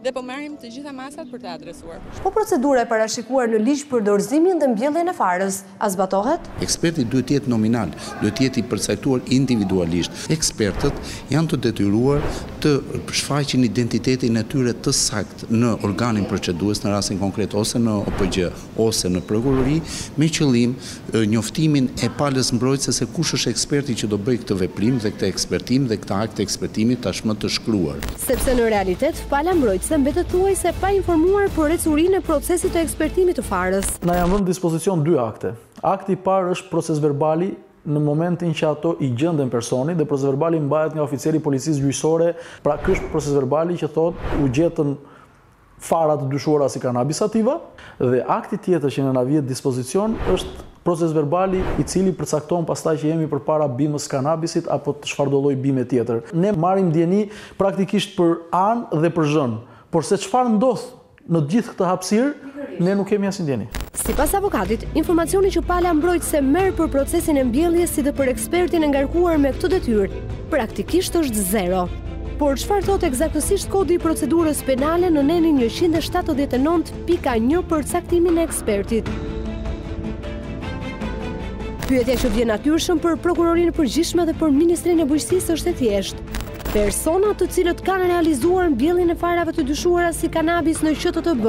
dhe po marrim të gjitha masat për të adresuar. Po procedura e parashikuar në ligj për dorëzimin dhe mbjelljen e farës, a zbatohet? Eksperti duhet të jetë nominal, duhet të jetë i përcaktuar individualisht. Ekspertët janë të detyruar të shfaqin identitetin e tyre të saktë në organin procedues, në rastin konkret ose në OPG ose në prokurori, me qëllim njoftimin e palës mbrojtëse se kush është eksperti që do bëj këtë veprim dhe këtë ekspertim dhe këtë akt të ekspertimit tashmë të shkruar. Sepse në realitet pala mbrojtëse mbetet thuajse pa informuar për ecurinë e procesit të ekspertimit të farës. Na janë vënë në dispozicion 2 akte. Akti i parë është proces verbali në momentin që ato i gjenden personin dhe proces verbali mbahet nga oficeri i policisë gjyqësore. Pra ky është proces verbali që thotë u gjetën fara të dyshuara si kanabis sativa, dhe akti tjetër që na vjet dispozicion është proces verbali i cili përcakton pastaj që jemi përpara bimës kanabisit apo të çfarëdo lloj bime tjetër. Ne marrim dieni praktikisht për anë dhe për zhën, por se çfarë ndodh në gjithë këtë hapësirë, ne nuk kemi asnjë ndjenjë. Sipas avokatit, informacioni që pala mbrojtëse merr për procesin e mbjelljes si dhe për ekspertin e ngarkuar me këtë detyrë, praktikisht është 0. Por çfarë thotë eksaktësisht kodi i procedurës penale në nenin 179.1 për caktimin e ekspertit? Pyetja që vjen natyrshëm për prokurorinë e përgjithshme dhe për Ministrinë e Bujqësisë është e thjeshtë. Persona të cilët kanë realizuar mbjelljen e farave të dyshuara si kanabis në QTTB,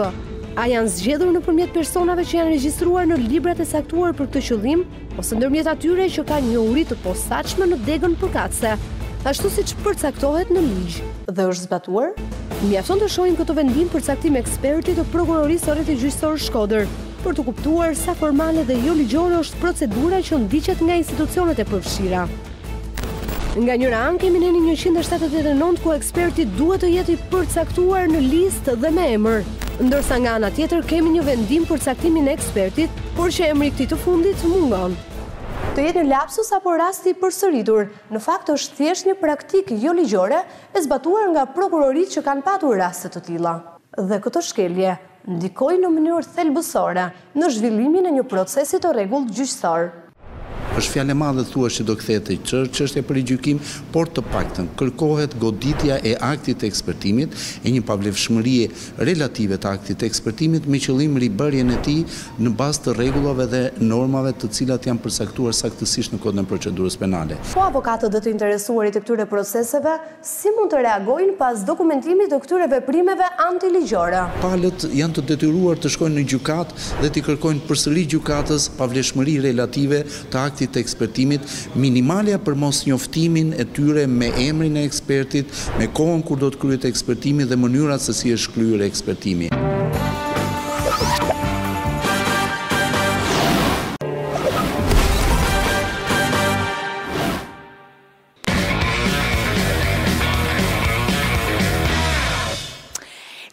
a janë zgjedhur nëpërmjet personave që janë regjistruar në librat e saktuar për këtë qëllim, ose ndërmjet atyre që kanë njohuri të posaçme në degën përkatëse, ashtu siç përcaktohet në ligj? Dhe është zbatuar? Mjafton të shohim këtë vendim për caktim eksperti të prokurorisë së Rrethit Gjyqësor Shkodër, për të kuptuar sa formale dhe jo ligjore është procedura që ndiqet nga institucionet e përfshira. Nga njëra anë kemi nenin 179 ku eksperti duhet të jetë i përcaktuar në listë dhe me emër, ndërsa nga ana tjetër kemi një vendim për caktimin e ekspertit, por që emri i këtij të fundit mungon. Të jetë një lapsus apo rasti i përsëritur, në fakt është thjesht një praktikë jo ligjore e zbatuar nga prokuroritë që kanë patur raste të tilla. Dhe këtë shkelje ndikoi në mënyrë thelbësore në zhvillimin e një procesi të rregullt gjyqësor. Është fjalë e madhe thuash që do kthehet çështja për gjykim, por të paktën kërkohet goditja e aktit të ekspertimit e një pavlefshmërie relative të aktit të ekspertimit me qëllim ribërjen e tij në bazë të rregullave dhe normave të cilat janë përcaktuar saktësisht në Kodin e Procedurës Penale. Po avokatët dhe të interesuarit të këtyre proceseve si mund të reagojnë pas dokumentimit të këtyre veprimeve antiligjore? Palët janë të detyruar të shkojnë në gjykatë dhe të kërkojnë përsëri gjykatës pavlefshmëri relative të aktit të ekspertimit, minimalja për mos njoftimin e tyre me emrin e ekspertit, me kohën kur do të kryhet ekspertimi dhe mënyrat se si është kryer ekspertimi.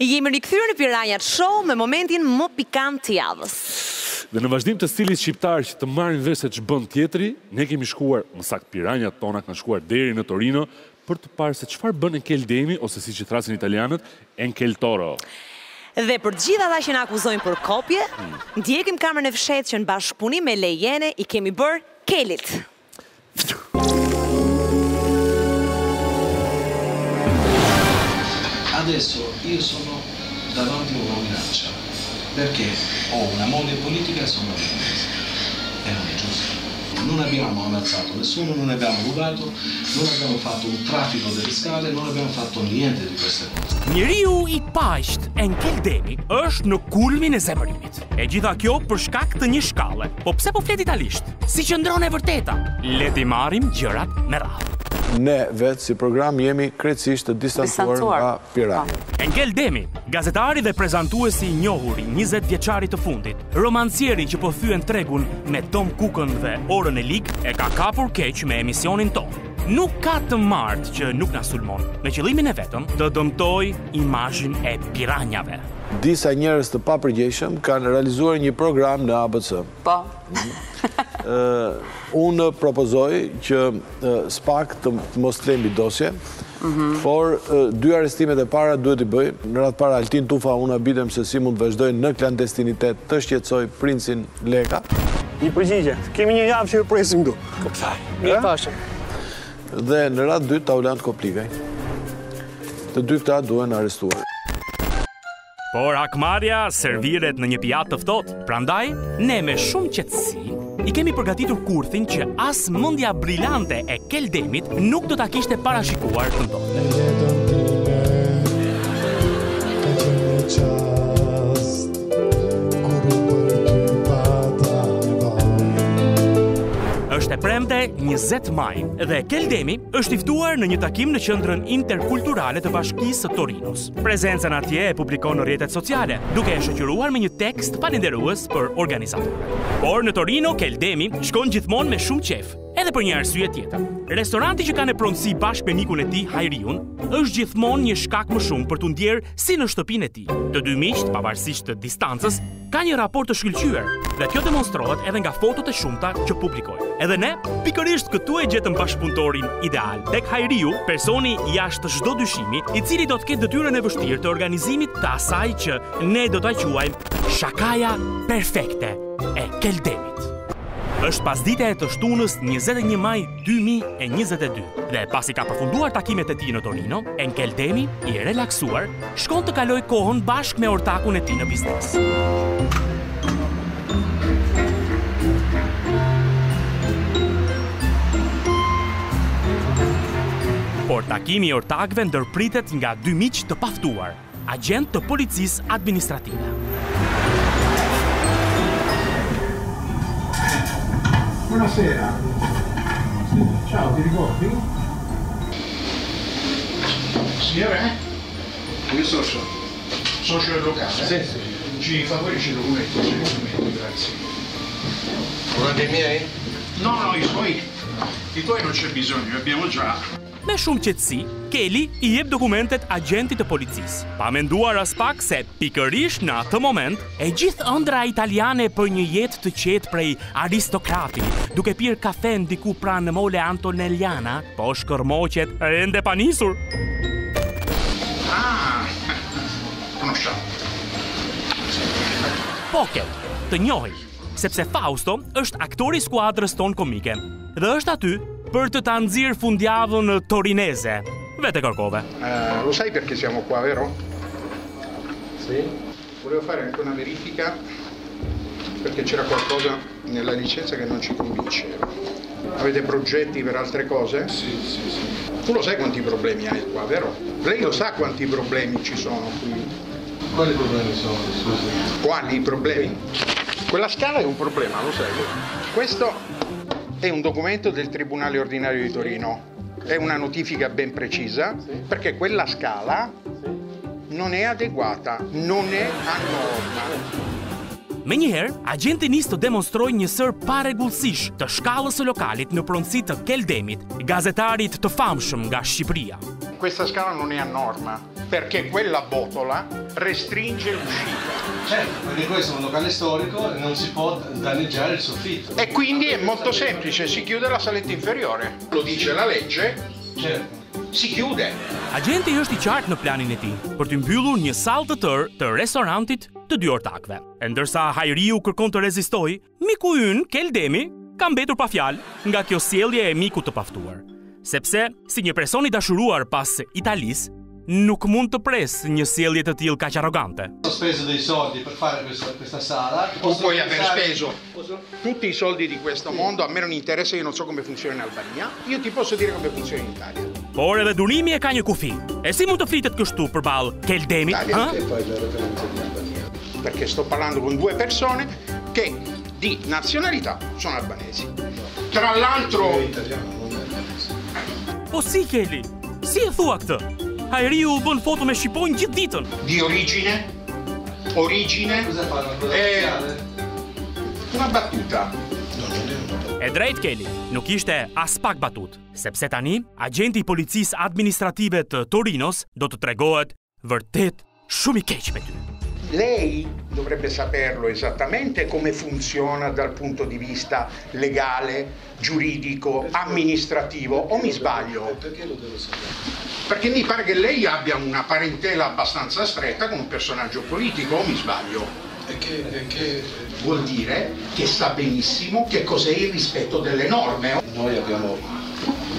Jemi rikthyer në Piranjat Show me momentin më pikant të javës. Dhe në vazhdim të stilit shqiptar që të marrin vesh se ç'bën tjetri, ne kemi shkuar, më saktë Piranjat tona kanë shkuar deri në Torino për të parë se çfarë bën Enkel Demi, ose siç i thrasin italianët, Enkel Toro. Dhe për të gjithë ata që na akuzojnë për kopje, ndjekim kamerën e fshetë që në bashkëpunim me Lejene i kemi bërë Kelit. Adesso io sono davanti a una minaccia perché ho una moglie politica e sono libanese e non è giusto. Non abbiamo ammazzato nessuno, non abbiamo rubato, non abbiamo fatto un traffico delle scale, non abbiamo fatto niente di queste cose. Njeriu i paqët Enkel Demi është në kulmin e zemërimit. E gjitha kjo për shkak të një shkalle. Po pse po flet italisht? Si qëndron e vërteta? Le t'i marrim gjërat me radhë. Ne vetë si program jemi krejtësisht të distancuar nga Piranja. Enkel Demi, gazetari dhe prezantuesi i njohur i 20 vjeçarit të fundit, romancieri që po thyen tregun me Tom Cookën dhe Orën e Lig, e ka kapur keq me emisionin tonë. Nuk ka të martë që nuk na sulmon, me qëllimin e vetëm të dëmtoj imazhin e piranjave. Disa njerëz të papërgjegjshëm kanë realizuar një program në ABC. Po. Unë propozoj që SPAK të mos lembi dosje, por 2 arrestimet e para duhet i bëj. Në radhë para Altin Tufa, unë abitem se si mund të vazhdoj në klandestinitet të shqetësoj princin Leka. Një përgjigje, kemi një javë që ju presim du. Mirë pashëm. Dhe në radhë 2 Taulant Koplikaj. Të dy këta duhen arrestuar. Por akmarja serviret në një pijatë të ftohtë, prandaj ne me shumë qetësi i kemi përgatitur kurthin që as mendja brillante e Kel Demit nuk do ta kishte parashikuar të ndodhte. Është e premte 20 maj dhe Kel Demi është i ftuar në një takim në qendrën interkulturale të Bashkisë së Torinos. Prezencën atje e publikon në rrjetet sociale, duke e shoqëruar me një tekst falënderues për organizatorët. Por në Torino Kel Demi shkon gjithmonë me shumë qejf, edhe për një arsye tjetër. Restoranti që ka në pronësi bashkë me mikun e tij Hajriun është gjithmonë një shkak më shumë për t'u ndjerë si në shtëpinë e tij. Të dy miqt, pavarësisht të distancës, ka një raport të shkëlqyer dhe kjo demonstrohet edhe nga fotot e shumta që publikojnë. Edhe ne, pikërisht këtu e gjetëm bashkëpunëtorin ideal. Tek Hajriu, personi jashtë çdo dyshimi, i cili do të ketë detyrën e vështirë të organizimit të asaj që ne do ta quajmë shakaja perfekte e Kel Demit. Është pasdite e të shtunës 21 maj 2022 dhe pasi ka përfunduar takimet e tij në Torino, Enkel Demi, i relaksuar, shkon të kaloj kohën bashkë me ortakun e tij në biznes. Por takimi i ortakëve ndërpritet nga 2 miq të paftuar, agent të policisë administrative. Buonasera. Ciao, ti ricordi? Signore? Io socio. Socio del locale? Sì, sì. Ci favorisce i documenti, grazie. Volete i miei? No, i suoi. I tuoi non c'è bisogno, li abbiamo già. Me shumë qetësi, Keli i jep dokumentet agentit të policisë. Pa menduar as pak se pikërisht në atë moment, e gjithë ëndra italiane për një jetë të qetë prej aristokrati, duke pirë kafe ndiku pranë Mole Antonelliana, po shkërmoqet ende pa nisur. Conosciamo. Po Kel, të njohim, sepse Fausto është aktori i skuadrës tonë komike dhe është aty për të ta nxjerrë fundjavën torineze. Vete kërkove. Lo sai perché siamo qua, vero? Sì. Volevo fare anche una verifica perché c'era qualcosa nella licenza che non ci convinceva. Avete progetti per altre cose? Sì. Tu lo sai quanti problemi hai qua, vero? Lei lo sa quanti problemi ci sono qui? Quali problemi sono? Scusi. Quali problemi? Quella scala è un problema, lo sai. Questo è un documento del Tribunale Ordinario di Torino. È una notifica ben precisa, perché quella scala non è adeguata, non è a norma. Me njëherë, agenti nis të demonstroj një sër paregullësish të shkallës së lokalit në pronësi të Keldemit, gazetarit të famshëm nga Shqipëria. Questa scala non è a norma, perché quella botola restringe l'uscita. Certo, perché questo è un locale storico e non si può danneggiare il soffitto. E quindi è molto semplice, si chiude la saletta inferiore. Lo dice la legge, certo. Si chiude. Agenti është i qartë në planin e tij për të mbyllur një sallë të tërë të restorantit të dy ortakëve. E ndërsa Hajriu kërkon të rezistojë, miku ynë, Keldemi, ka mbetur pa fjalë nga kjo sjellje e mikut të paftuar. Sepse, si një person i dashuruar pas Italisë, nuk mund të pres një sjellje të tillë kaq arrogante. Ho speso dei soldi per fare questa sala. Tu puoi aver speso tutti i soldi di questo mondo, a me non interessa, io non so come funziona in Albania, io ti posso dire come funziona in Italia. Por edhe durimi e ka një kufi. E si mund të flitet kështu përballë Keldemit, ha? Perché sto parlando con due persone che di nazionalità sono albanesi. Tra l'altro... Po si, Keli? Si e thua këtë? Hajriu bën foto me shqiponjë gjithë ditën. Di origine? Cosa fanno? Una battuta. E drejt, Keli, nuk ishte as pak batut, sepse tani, agenti i policisë administrative të Torinos do të tregohet vërtet shumë i keq me ty. Lei dovrebbe saperlo esattamente come funziona dal punto di vista legale, giuridico, amministrativo, o mi sbaglio? Perché lo devo sapere? Perché mi pare che lei abbia una parentela abbastanza stretta con un personaggio politico, o mi sbaglio? E che vuol dire che sa benissimo che cos'è il rispetto delle norme. Noi abbiamo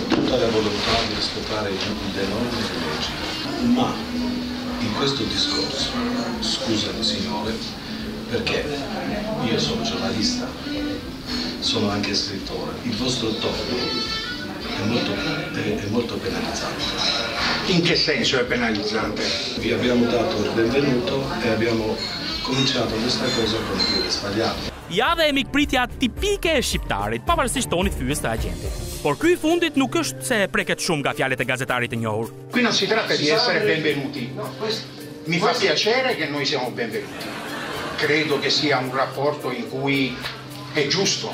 tutta la volontà di rispettare le norme e le leggi, ma in questo discorso, scusami signore, perché io sono giornalista, sono anche scrittore, il vostro tono è molto penalizzante. In che senso è penalizzante? Vi abbiamo dato il benvenuto e abbiamo cominciato questa cosa con il piede sbagliato. Ja dhe e mikpritja tipike e shqiptarit, pavarësisht tonit fyes të agentit. Por ky i fundit nuk është se preket shumë nga fjalët e gazetarit të njohur. Qui non si tratta di essere benvenuti. Mi fa piacere che noi siamo benvenuti. Credo che sia un rapporto in cui è giusto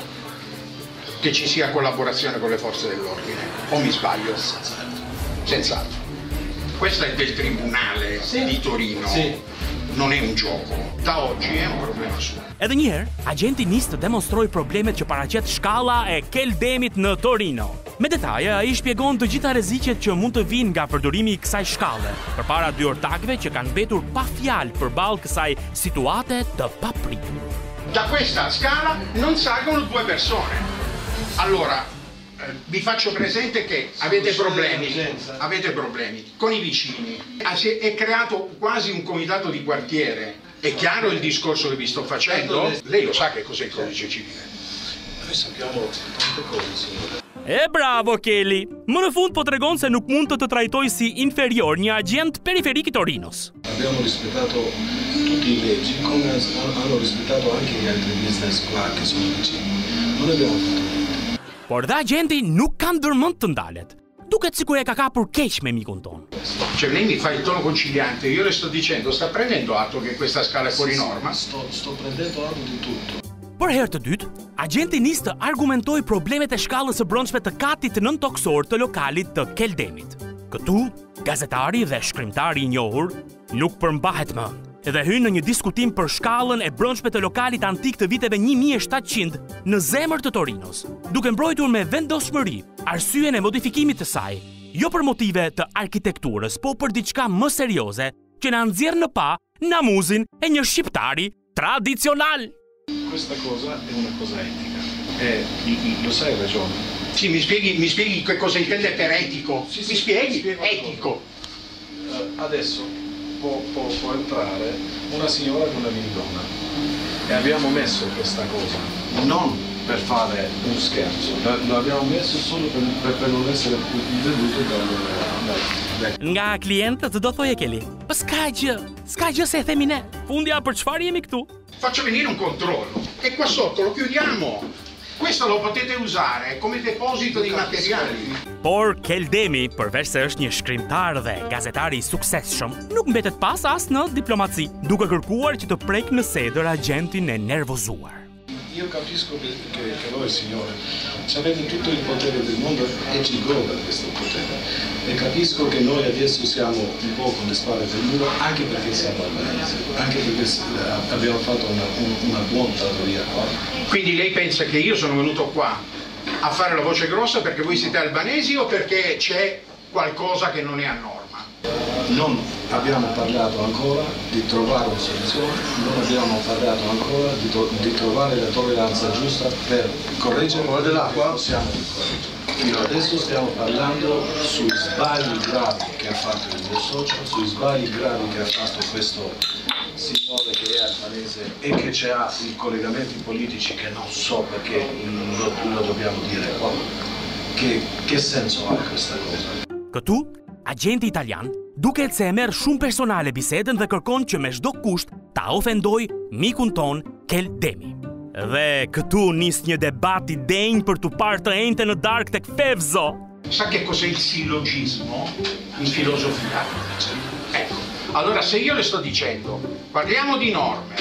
che ci sia collaborazione con le forze dell'ordine. O mi sbaglio? Senz'altro. Questo è del Tribunale di Torino. Non è un gioco. Da oggi è un problema suo. Edhe njëherë, agenti nis të demonstroj problemet që paraqet shkalla e Keldemit në Torino. Me detaje, ai shpjegon të gjitha rreziqet që mund të vinë nga përdorimi i kësaj shkalle, përpara dy ortakëve që kanë mbetur pa fjalë përballë kësaj situate të papritur. Da questa scala non salgono due persone. Allora, vi faccio presente che avete problemi con i vicini. È creato quasi un comitato di quartiere. È chiaro il discorso che vi sto facendo? Lei lo sa che cos'è il codice civile? Noi sappiamo tante cose, signore. E bravo, Keli! Më në fund po tregon se nuk mund të traitoj si inferior një agent periferik i Torinos. Abbiamo rispettato tutti i leggi, come hanno rispettato anche gli altri business qua che sono vicini. Non abbiamo fatto niente. Por dhe agenti nuk kanë dërmend të ndalet. Duket sikur e ka kapur keq me mikun ton. Cioè lei mi fa il tono conciliante, io le sto dicendo, sta prendendo atto che questa scala è fuori norma? Sto prendendo atto di tutto. Për herë të dytë, agenti nis të argumentoj problemet e shkallës së brendshme të katit nëntoksor të lokalit të Keldemit. Këtu, gazetari dhe shkrimtari i njohur nuk përmbahet më dhe hyn në një diskutim për shkallën e brendshme të lokalit antik të viteve 1700 në zemër të Torinos, duke mbrojtur me vendosmëri arsyeën e modifikimit të saj, jo për motive të arkitekturës, po për diçka më serioze që na nxjerr në pa namuzin e një shqiptari tradicional. questa cosa è una cosa etica. E lo sai ragione? Sì, mi spieghi che cosa intende per etico? Sì, mi spieghi? Etico. Adesso può entrare una signora con una minidonna e abbiamo messo questa cosa non per fare un scherzo, lo abbiamo messo solo per non essere veduto Nga klientët do thoje Kelly, po s'ka gjë se e themi ne. Fundja për çfarë jemi këtu? Faccio venire un controllo e qua sotto lo chiudiamo. Questo lo potete usare come deposito di materiali. Por Keldemi, përveç se është një shkrimtar dhe gazetari i suksesshëm, nuk mbetet pas as në diplomaci, duke kërkuar që të prek në sedër agentin e nervozuar. Io capisco che voi signore avete tutto il potere del mondo e ci goda questo potere e capisco che noi adesso siamo un po' con le spalle del muro anche perché siamo albanesi, anche perché abbiamo fatto una buona trattoria qua. Quindi lei pensa che io sono venuto qua a fare la voce grossa perché voi siete albanesi o perché c'è qualcosa che non è a norma? Non abbiamo parlato ancora di trovare una soluzione, non abbiamo parlato ancora di trovare la tolleranza giusta per correggere quello dell'acqua. Possiamo correggere. Adesso stiamo parlando sui sbagli gravi che ha fatto il mio socio, sui sbagli gravi che ha fatto questo signore che è albanese e che ha i collegamenti politici che non so perché lo dobbiamo dire qua. Che senso ha questa cosa? Këtu, agenti italian duket se e merr shumë personale bisedën dhe kërkon që me çdo kusht ta ofendoj mikun ton Keldemi. Dhe këtu nis një debat I denj për t'u parë të enjtë në darkë tek Fevzo. Sa che cos'è il sillogismo in filosofia? Ecco, allora se io le sto dicendo, parliamo di norme,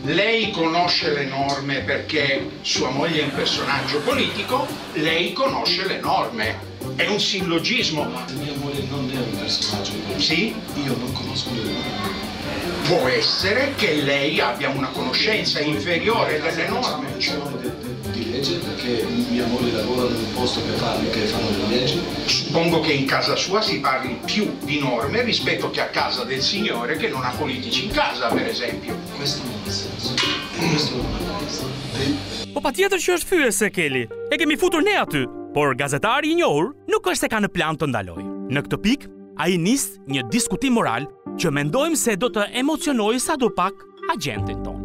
lei conosce le norme perché sua moglie è un personaggio politico, lei conosce le norme. È un sillogismo. Mia moglie non è un personaggio politico. Sì? Io non conosco le norme. Può essere che lei abbia una conoscenza inferiore delle norme. Di legge perché mia moglie lavora in un posto che fanno le leggi. Suppongo che in casa sua si parli più di norme rispetto che a casa del signore che non ha politici in casa, per esempio. Questo non ha senso. Questo non ha senso. Po patjetër që është fyese Kelly. E kemi futur ne aty. Por gazetari I njohur nuk është se ka në plan të ndaloj. Në këtë pikë, ai nis një diskutim moral që mendojmë se do të emocionojë sadopak agentin ton.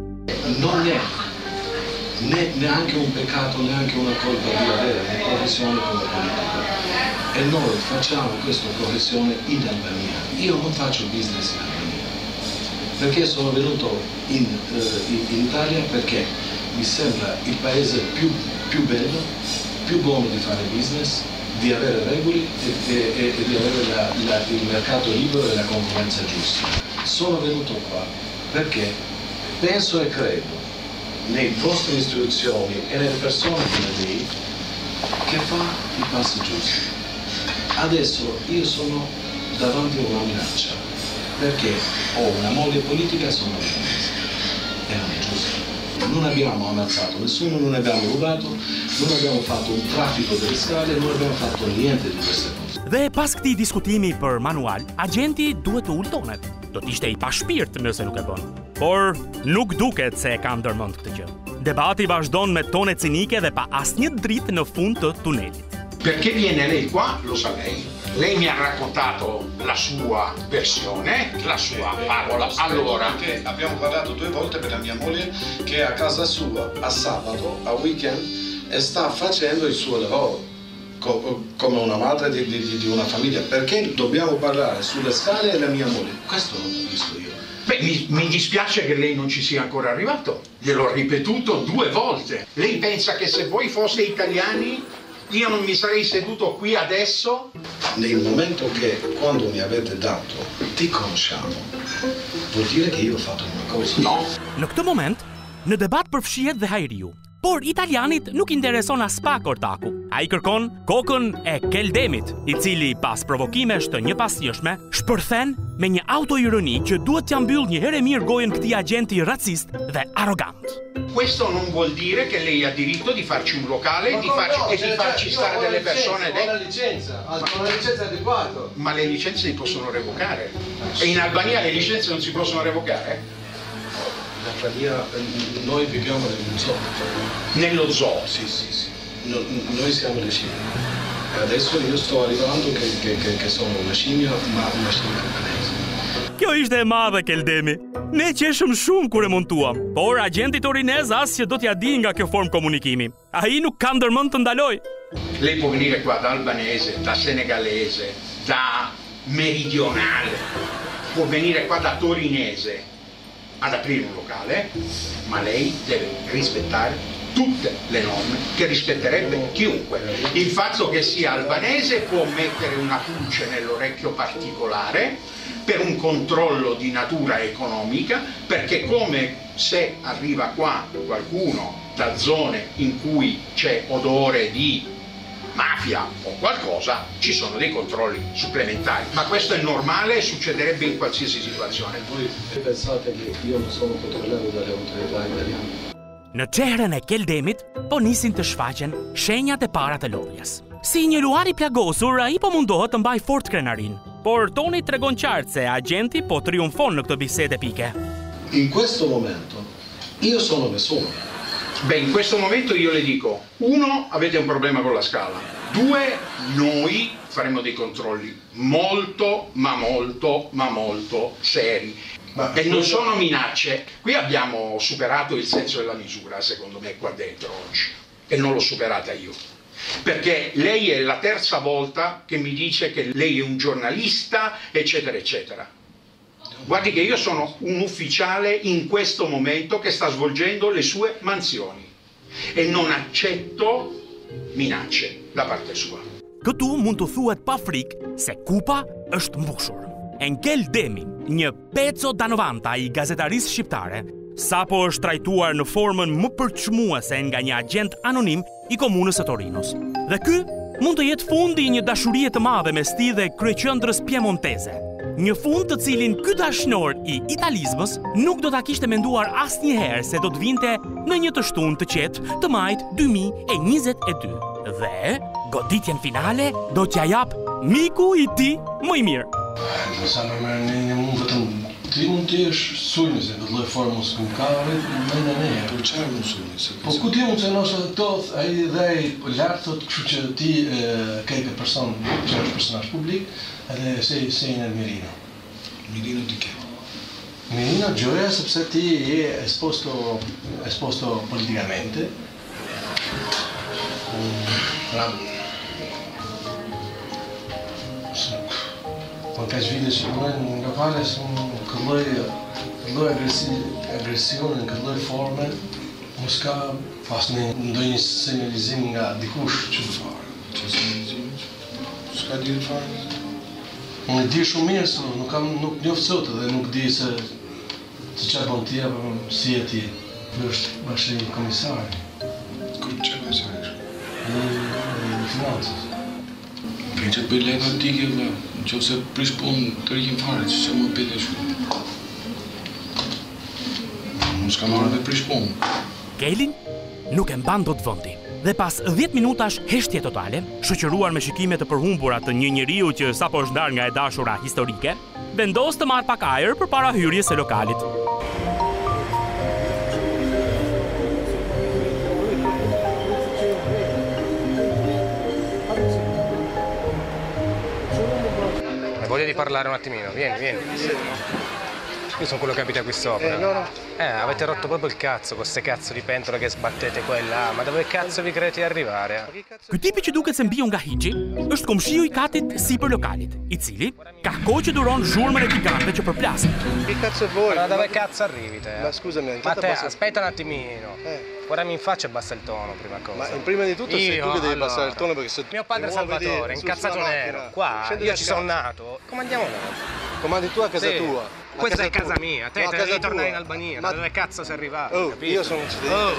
Non è neanche un peccato, neanche una colpa di avere una professione come politica. E noi facciamo questa professione in Albania. Io non faccio business in Albania. Perché sono venuto in Italia perché mi sembra il paese più bello, più buono di fare business, di avere regole e di avere il mercato libero e la concorrenza giusta. Sono venuto qua perché penso e credo nelle vostre istituzioni e nelle persone come lei che fa I passi giusti. Adesso io sono davanti a una minaccia perché ho una moglie politica e sono albanese e non è giusto. Non abbiamo ammazzato nessuno, non abbiamo rubato, non abbiamo fatto un traffico delle scale, non abbiamo fatto niente di queste cose. Dhe pas këtij diskutimi për manual, agenti duhet të ultonet. Do t'ishte I pa shpirt nëse nuk e bën. Por nuk duket se e ka ndërmend këtë gjë. Debati vazhdon me tone cinike dhe pa asnjë dritë në fund të tunelit. Perché viene lei qua? Lo sa lei. Lei mi ha raccontato la sua versione, la sua favola. Allora, abbiamo parlato 2 volte per la mia moglie che è a casa sua a sabato, a weekend e sta facendo il suo lavoro come una madre di una famiglia. Perché dobbiamo parlare sulle scale e la mia moglie? Questo lo capisco io. Beh, mi dispiace che lei non ci sia ancora arrivato. Gliel'ho ripetuto 2 volte. Lei pensa che se voi foste italiani io non mi sarei seduto qui adesso? Nel momento che quando mi avete dato ti conosciamo, vuol dire che io ho fatto una cosa. No. Në këtë moment, në debat përfshihet dhe Hajriu. Por italianit nuk intereson as pak ortaku. Ai kërkon kokën e Keldemit, I cili pas provokimesh të njëpasgjeshme shpërthen me një autoironi që duhet t'ia mbyll një herë mirë gojën këtij agenti racist dhe arrogant. Questo non vuol dire che lei ha diritto di farci un locale e di farci stare delle persone dentro. Una licenza adeguata. Ma le licenze si possono revocare. E in Albania le licenze non si possono revocare? La Trania, noi viviamo nello zoo. Nello zoo? Sì. Noi siamo le scimmie. Adesso io sto arrivando che sono una scimmia, ma una scimmia albanese. Kjo ishte e madhe Keldemi. Ne qeshëm shumë kur e montuam, por agenti torinez as që do t'ja di nga kjo formë komunikimi. Ai nuk ka ndërmend të ndaloj. Lei può venire qua da albanese, da senegalese, da meridionale, può venire qua da torinese ad aprire un locale, ma lei deve rispettare tutte le norme che rispetterebbe chiunque. Il fatto che sia albanese può mettere una pulce nell'orecchio particolare per un controllo di natura economica, perché come se arriva qua qualcuno da zone in cui c'è odore di mafia o qualcosa, ci sono dei controlli supplementari. Ma questo è normale e succederebbe in qualsiasi situazione. Voi pensate che io non sono controllato dalle autorità italiane? Në çehrën e Keldemit po nisin të shfaqen shenjat e para të lodhjes. Si një luar i plagosur, ai po mundohet të mbaj fort krenarin, por Toni tregon qartë se agenti po triumfon në këtë bisedë epike. In questo momento io sono nessuno. Beh, in questo momento io le dico, 1, avete un problema con la scala, 2, noi faremo dei controlli molto seri. E non sono minacce. Qui abbiamo superato il senso della misura, secondo me, qua dentro oggi. E non l'ho superata io. Perché lei è la terza volta che mi dice che lei è un giornalista, eccetera, eccetera. Guardi che io sono un ufficiale in questo momento che sta svolgendo le sue mansioni. E non accetto minacce da parte sua. Këtu mund të thuhet pa frikë se kupa është mbushur. Keldemi, një Peco Danovanta i gazetarisë shqiptare, sapo është trajtuar në formën më përçmuese nga një agent anonim i komunës së Torinos. Dhe ky mund të jetë fundi i një dashurie të madhe mes tij dhe kryeqendrës piemonteze. Një fund të cilin ky dashnor i italizmës nuk do ta kishte menduar asnjëherë se do të vinte në një të shtunë të qetë të majit 2022. Dhe goditjen finale do t'ja jap miku i tij më i mirë. Do sa më merr një mund vetëm ti mund të jesh sulmues në lloj formës ku ka vetë më ne. Po çfarë mund sulmues? Po ku ti mund të nëse tot ai dhe ai lart thot, kështu që ti ke një person që është personazh publik, edhe se në Mirino. Mirino di che? Mirino gioia sepse ti je esposto politicamente. Po ka vite që punojnë nga pale këlloj agresionin, këlloj forme, mos ka pas në ndonjë sinjalizim nga dikush që të fare. Që sinjalizim? S'ka di të fare? Unë e di shumë mirë, nuk njoftë sot dhe nuk di se çfarë bën ti apo si e ti. Ky është bashkë komisari. Kur çfarë komisari? Në financës. Për që të bëj lejtë antike, në që ose prish punë të rikim fare, që më pete shumë. Më s'ka marrë dhe prish punë. Kelin nuk e mban dot vendi. Dhe pas 10 minutash heshtje totale, shoqëruar me shikime të përhumbura të një njeriu që sapo është ndarë nga e dashura historike, vendos të marrë pak ajër përpara hyrjes së lokalit. Voglio di parlare un attimino, vieni. Io sono quello che abita qui sopra. Avete rotto proprio il cazzo con queste cazzo di pentole che sbattete qua e là, ma dove cazzo vi credete di arrivare? Ky tipi që duket se mbiu nga hiçi, është komshiu i katit sipër lokalit, i cili ka kohë që duron zhurmën e gigante që përplasin. Che cazzo vuoi? Ma dove cazzo arrivi te? Ma scusami, ma te aspetta un attimino. Guardami in faccia e basta il tono, prima cosa. Ma prima di tutto sei tu che devi abbassare il tono perché se mio padre Salvatore, incazzato nero, qua, io ci sono nato. Come andiamo noi? Comandi tu a casa tua? Questa è casa mia, te devi tornare in Albania, ma dove cazzo sei arrivato? Io sono un cittadino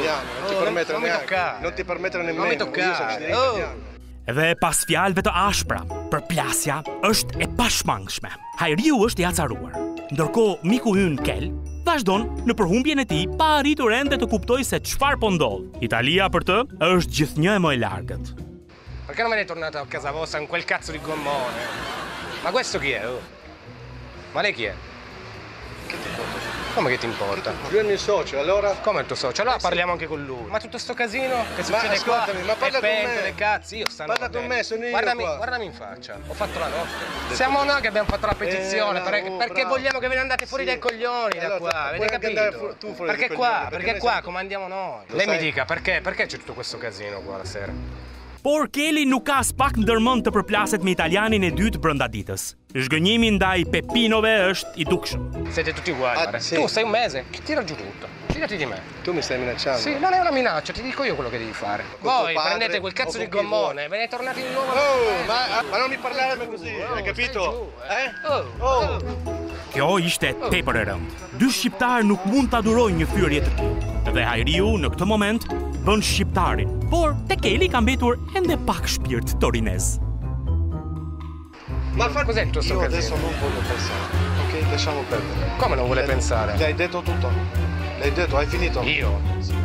italiano, non ti permettere nemmeno, non mi toccare. Dhe pas fjalëve të ashpra, përplasja është e pashmangshme. Hajriu është i acaruar. Ndërkohë miku ynë Kel vazhdon në përhumbjen e tij pa arritur ende të kuptojë se çfarë po ndodh. Italia për të është gjithnjë e më e largët. Perché non me ne tornato a casa vostra con quel cazzo di gommone? Ma questo chi è? Ma lei chi è? Che ti porta? Come che ti importa? Lui è il mio socio, allora? Come il tuo socio? Allora parliamo anche con lui. Ma tutto sto casino che succede qua? Ma parla con me. Le cazzi, io stanno. Parla con me, sono io qua. Guardami in faccia. Ho fatto la notte. Siamo noi che abbiamo fatto la petizione perché vogliamo che ve ne andate fuori dai coglioni da qua. Avete capito? Perché qua comandiamo noi. Lei mi dica perché c'è tutto questo casino qua la sera? Por Kelly nuk ka as pak ndërmend të përplaset me italianin e dytë brenda ditës. Zhgënjimi ndaj Pepinove është I dukshëm. Siete tutti uguali. Sì. Tu stai un mese, tira giù tutto. Fidati di me. Tu mi stai minacciando? Sì, non è una minaccia, ti dico io quello che devi fare. Voi prendete quel cazzo di gommone, ve ne tornate di nuovo. Ma non mi parlare così, hai capito? Kjo ishte tepër e rëndë. Dy shqiptarë nuk mund ta durojnë një thyrje të tillë. Dhe Hajriu në këtë moment bën shqiptarin, por te Kelly ka mbetur ende pak shpirt torinez. Ma cos'è il tuo io adesso non voglio pensare, ok? Lasciamo perdere. Come non vuole pensare? Gli hai detto tutto? L'hai detto, hai finito? Io?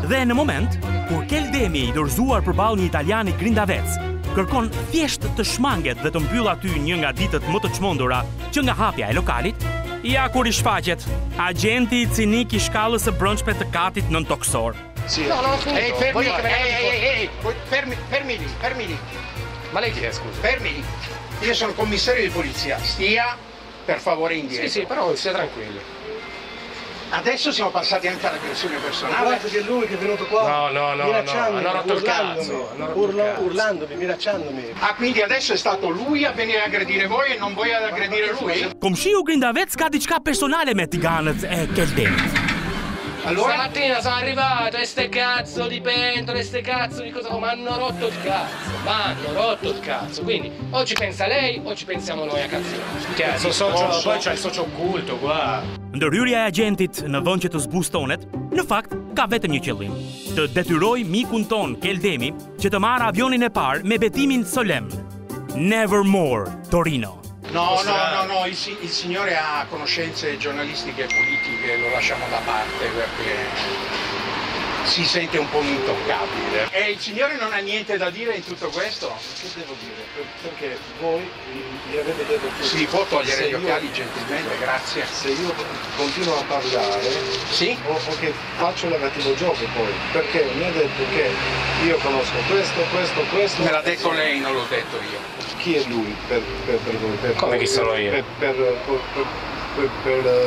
Dhe në moment, kur Keldemi I dorëzuar përballë një italiani grindavec, kërkon thjesht të shmanget dhe të mbyll aty një nga ditët më të çmendura që nga hapja e lokalit, ja kur I shfaqet, agenti cinik I shkallës së brendshme të katit nën toksor. Sì. No, fermi lì. Ma lei chi è, scusa? Fermi lì. Io sono commissario di polizia, stia per favore indietro. Sì, però stia tranquillo. Adesso siamo passati anche all'aggressione personale. Guarda che è lui che è venuto qua minacciandomi, hanno rotto il cazzo. Urlandomi, minacciandomi. Ah, quindi adesso è stato lui a venire a aggredire voi e non voi ad aggredire lui? Komshiu grindavec ka diçka personale me tiganët e Keldemit. Allora stamattina sono arrivato e ste cazzo di pentole, ste cazzo di cosa, mi hanno rotto il cazzo, quindi o ci pensa lei o ci pensiamo noi a cazzo. Poi c'è il socio occulto qua. Ndërhyrja e agentit në vend që të zbustonet, në fakt ka vetëm një qëllim: të detyroj mikun ton Keldemi që të marrë avionin e parë me betimin solemn: Nevermore, Torino. No, il signore ha conoscenze giornalistiche e politiche, lo lasciamo da parte perché si sente un po' intoccabile. E il signore non ha niente da dire in tutto questo? Che devo dire? Perché voi gli avete detto che... Si può togliere gli occhiali gentilmente, grazie. Se io continuo a parlare, sì? O che faccio il cattivo gioco poi, perché mi ha detto che io conosco questo... Me l'ha detto lei, non l'ho detto io. Chi è lui per voi? Come chi sono io? Per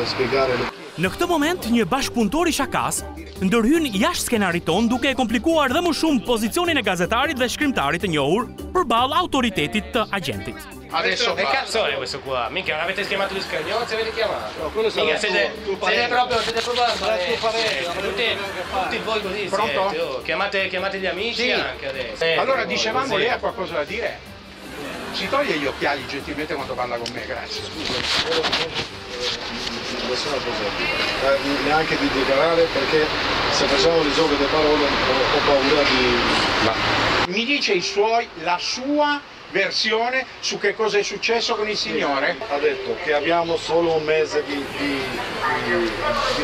spiegare le... Në këtë moment, një bashkëpunëtor I shakas ndërhyn jashtë skenarit ton duke e komplikuar dhe më shumë pozicionin e gazetarit dhe shkrimtarit të njohur përballë autoritetit të agentit. Adesso che cazzo è questo qua? Minchia, l'avete chiamato gli scagnozzi, avete chiamato? No, quello mica siete proprio tutti voi così. Pronto? Chiamate gli amici sì. Anche adesso. Allora dicevamo, lei ha qualcosa da dire? Si toglie gli occhiali gentilmente quando parla con me, grazie. Nessuna cosa, neanche di dichiarare, perché se facciamo il gioco di parole ho paura di... Mi dice la sua versione su che cosa è successo con il signore? Ha detto che abbiamo solo un mese di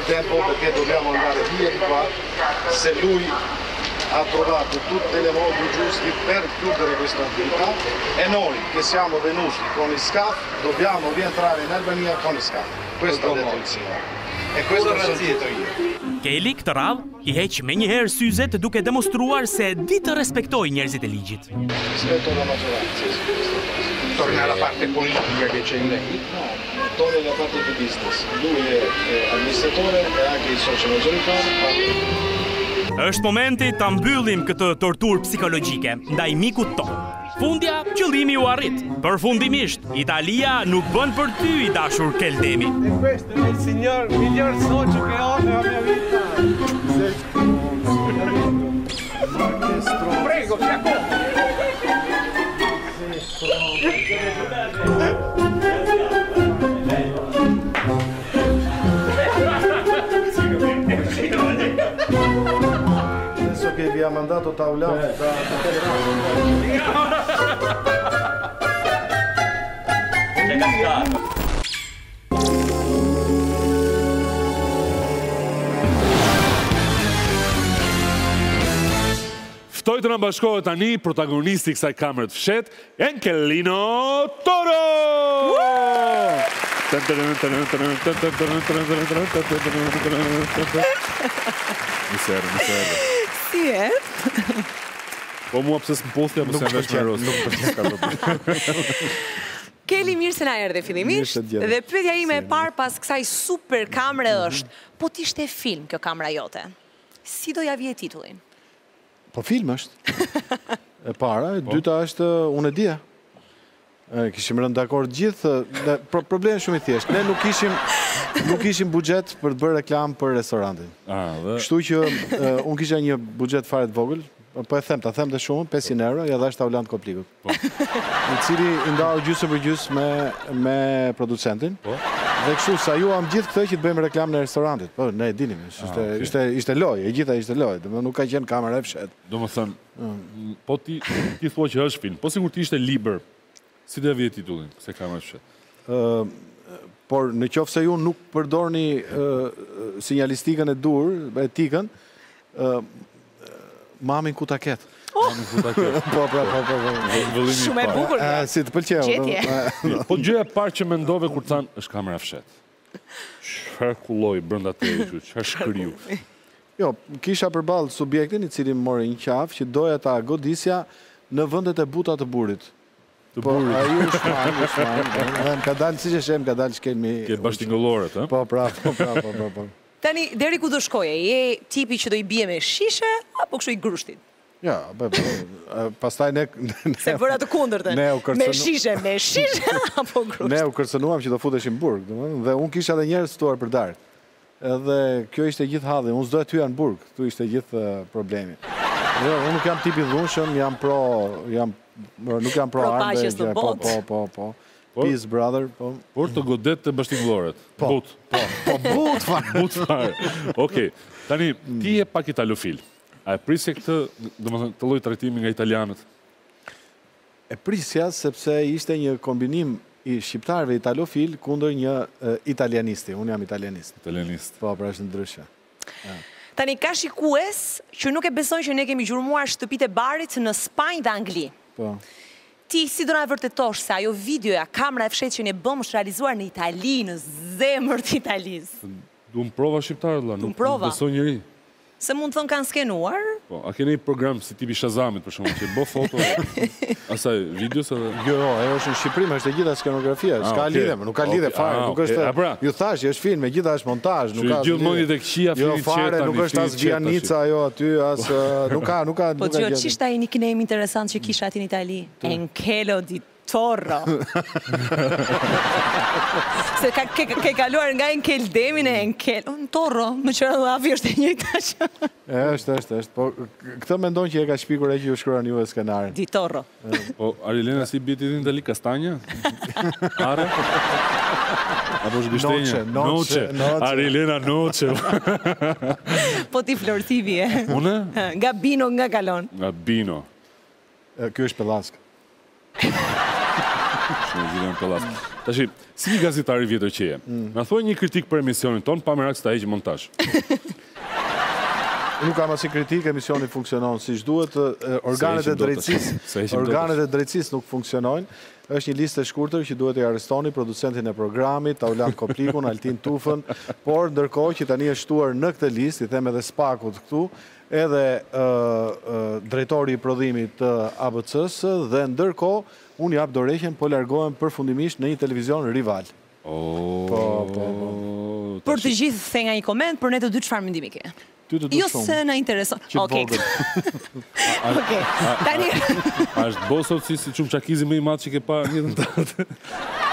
tempo perché dobbiamo andare via di qua. Se lui ha trovato tutti i modi giusti per chiudere questa attività e noi che siamo venuti con il SCAF dobbiamo rientrare in Albania con il SCAF. Questo ha detto il signore. E questo ho sentito io. Kelly këtë radhë I heq me njëherë syzet duke demonstruar se di të respektoj njerëzit e ligjit. Rispetto alla maggioranza. Torna alla parte politica che c'è in lei? No, torna alla parte di business. Lui è amministratore e anche il socio maggioritario. Është momenti ta mbyllim këtë torturë psikologjike ndaj mikut ton. Fundja, qëllimi u arrit. Përfundimisht, Italia nuk bën për ty I dashur Keldemi. E questo è il miglior socio che ho nella mia vita. Prego, ti accomodi. Adesso che vi ha mandato tavolato da Ftoj të na bashkohet tani protagonisti I kësaj kamere të fshet, Enkelino Toro! Miserë. Si e? Po mua pëse s'më postja, pëse në vesh me rosë. Nuk përqen. Kelly, mirë se na erdhe fillimisht, dhe pyetja ime e parë pas kësaj super kamre është, po t'ishte film kjo kamera jote, si do ja vje titullin? Po film është. E para, e dyta është unë e dija. Kishim rënë dakord gjithë, problemi shumë i thjeshtë. Ne nuk kishim buxhet për të bërë reklam për restorantin. Kështu që unë kisha një buxhet fare të vogël, po e them dhe shumë, 500 euro, ja dhash tavlan të Koplikut. Në cili i ndau gjysmë për gjysmë me producentin. Dhe kështu, sa ju am gjithë këtë që të bëjmë reklam në restorantit. Po, ne e dinim, ishte lojë, e gjitha ishte lojë, nuk ka qenë kamera e fshet. Do më thënë, po ti thua që është film, po sigur ti ishte liber, si dhe vje titullin, se kamera e fshet? Por në qoftë se ju nuk përdorni sinjalistikën e dur, etikën, mamin ku ta ketë. Po. Shumë e bukur. Si të pëlqeu. Gjetje. Po gjëja parë që mendove kur thanë është kamera fshet. Çfarë kulloj brenda teje, çfarë shkriu? Jo, kisha përballë subjektin i cili më mori një qafë që doja ta godisja në vendet e buta të burrit. Po, ai është shman. Ka dalë siç e shem, ka dalë shkemi. Ke bashkëngëllorët, ë? Po. Tani, deri ku do shkoje? Je tipi që do i bie me shishe, apo kështu i grushtit? Ja, pastaj ne... Se bëra të kundërtën. Me shishe, apo grushtit? Ne u kërcënuam që do futeshim burg, dhe unë kisha dhe njerëz ftuar për darkë. Edhe kjo ishte gjithë halli, unë s'doja t'hyja në burg, tu ishte gjithë problemi. Unë nuk jam tipi dhunshëm, nuk jam pro arme, po. Peace, brother, po. Por të godet të bashkëngëllorët. But fare. Okej, tani, ti je pak italofil. A e prisje këtë lloj trajtimi nga italianët? E prisja sepse ishte një kombinim i shqiptarëve italofil kundër një italianisti. Unë jam italianist. Po, pra është ndryshe. Tani, ka shikues që nuk e besojnë që ne kemi gjurmuar shtëpitë e barit në Spanjë dhe Angli. Po. Ti si do na vërtetosh se ajo videoja, kamera e fshetë që ne bëm është realizuar në Itali, në zemër të Italisë? Du më prova shqiptarë, nuk besoj njëri. Se mund të thënë kanë skenuar? Po, a keni program si tipi Shazamit, për shumë, që bë foto, asaj, videos edhe? Jo, e është në Shqipëri, me është e gjitha skenografia, s'ka lidhe, nuk ka lidhe fare, nuk është, ju thash, është film, e gjitha është montaj, nuk ka... Gjithë mëndit e këshia, jo fare, nuk është as Vianica, jo aty, as... Nuk ka... Po që qishta i një kënejmë interesant që kisha ati në Itali? Enkelo di Torro. Se ke kaluar nga Enkeldemin e Enkel... Torro, më qërë dhe afi është e njëjta që... është. Po, këtë mendon që e ka shpikur e që ju shkruan ju e skenarin. Di Torro. Po, Arilena si biti din të li Kastanja? Are? Apo është gështenja? Noce. Arilena Noce. Po ti Flortivi, e? Une? Nga Bino, nga Kalon. Nga Bino. Kjo është Pelask. Tashi, si një gazetari vjetër që je, na thuaj një kritik për emisionin ton, pa merak së ta heqë montazh. Nuk kam asnjë kritik, emisioni funksionon siç duhet, organet e drejtësisë nuk funksionojnë. Është një listë e shkurtër që duhet të arrestoni producentin e programit, Taulant Koplikun, Altin Tufën, por ndërkohë që tani është shtuar në këtë listë, i them edhe Spakut këtu, edhe drejtori i prodhimit të ABC-s, dhe ndërkohë unë jap dorëheqjen po largohem përfundimisht në një televizion rival. Për të gjithë the nga një koment, për ne të dy çfarë mendimi ke? Jo se na intereson. Okej. Tani a është bosot si çum çakizi më i madh që ke pa jetën tënde?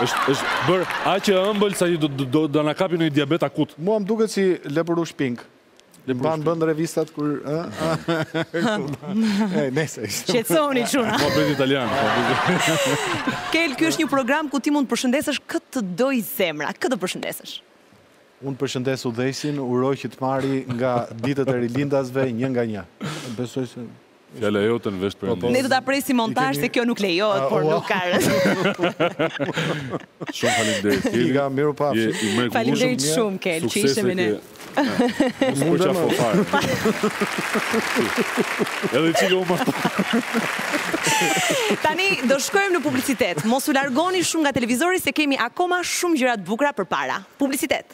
Është bër aq e ëmbël sa do na kapi në diabet akut. Mua më duket si lepurush pink. Bën revistat kur... Qetësoni, çuna. Po bëjt italian. Kel, ky është një program ku ti mund të përshëndesësh këtë doj zemra. Këtë do përshëndesësh? Unë përshëndes udhëheqësin, uroj që të marri nga ditët e rilindasve një nga një. Besoj se... Fjala jote në vesh Perëndimit. Ne do ta presim montazh se kjo nuk lejohet, por nuk ka rëndësi. Shumë faleminderit. Iga, miru pafshim. Faleminderit shumë Kel, që ishe me ne. Mundem. Edhe çiko më. Tani do shkojmë në publicitet. Mos u largoni shumë nga televizori se kemi akoma shumë gjëra të bukura përpara. Publicitet.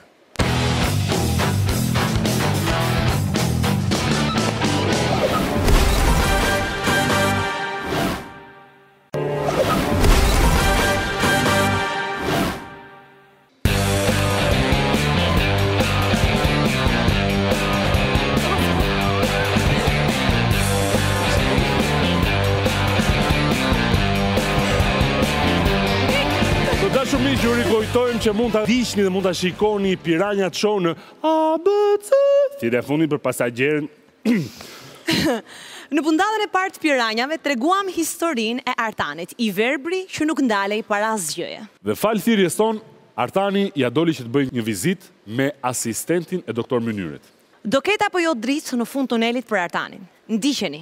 Shumë që ju rikojtojmë që mund të dishni dhe mund të shikoni Piranjat Show në ABC. Thirrja e fundit për pasagjerën. Në puntatën e parë të Piranjave treguam historinë e Artanit, i verbri që nuk ndalej para asgjëje. Dhe fal thirrjes son, Artani ja doli që të bëjë një vizitë me asistentin e doktor Mënyret. Do ketë apo jo dritë në fund tunelit për Artanin? Ndiqeni.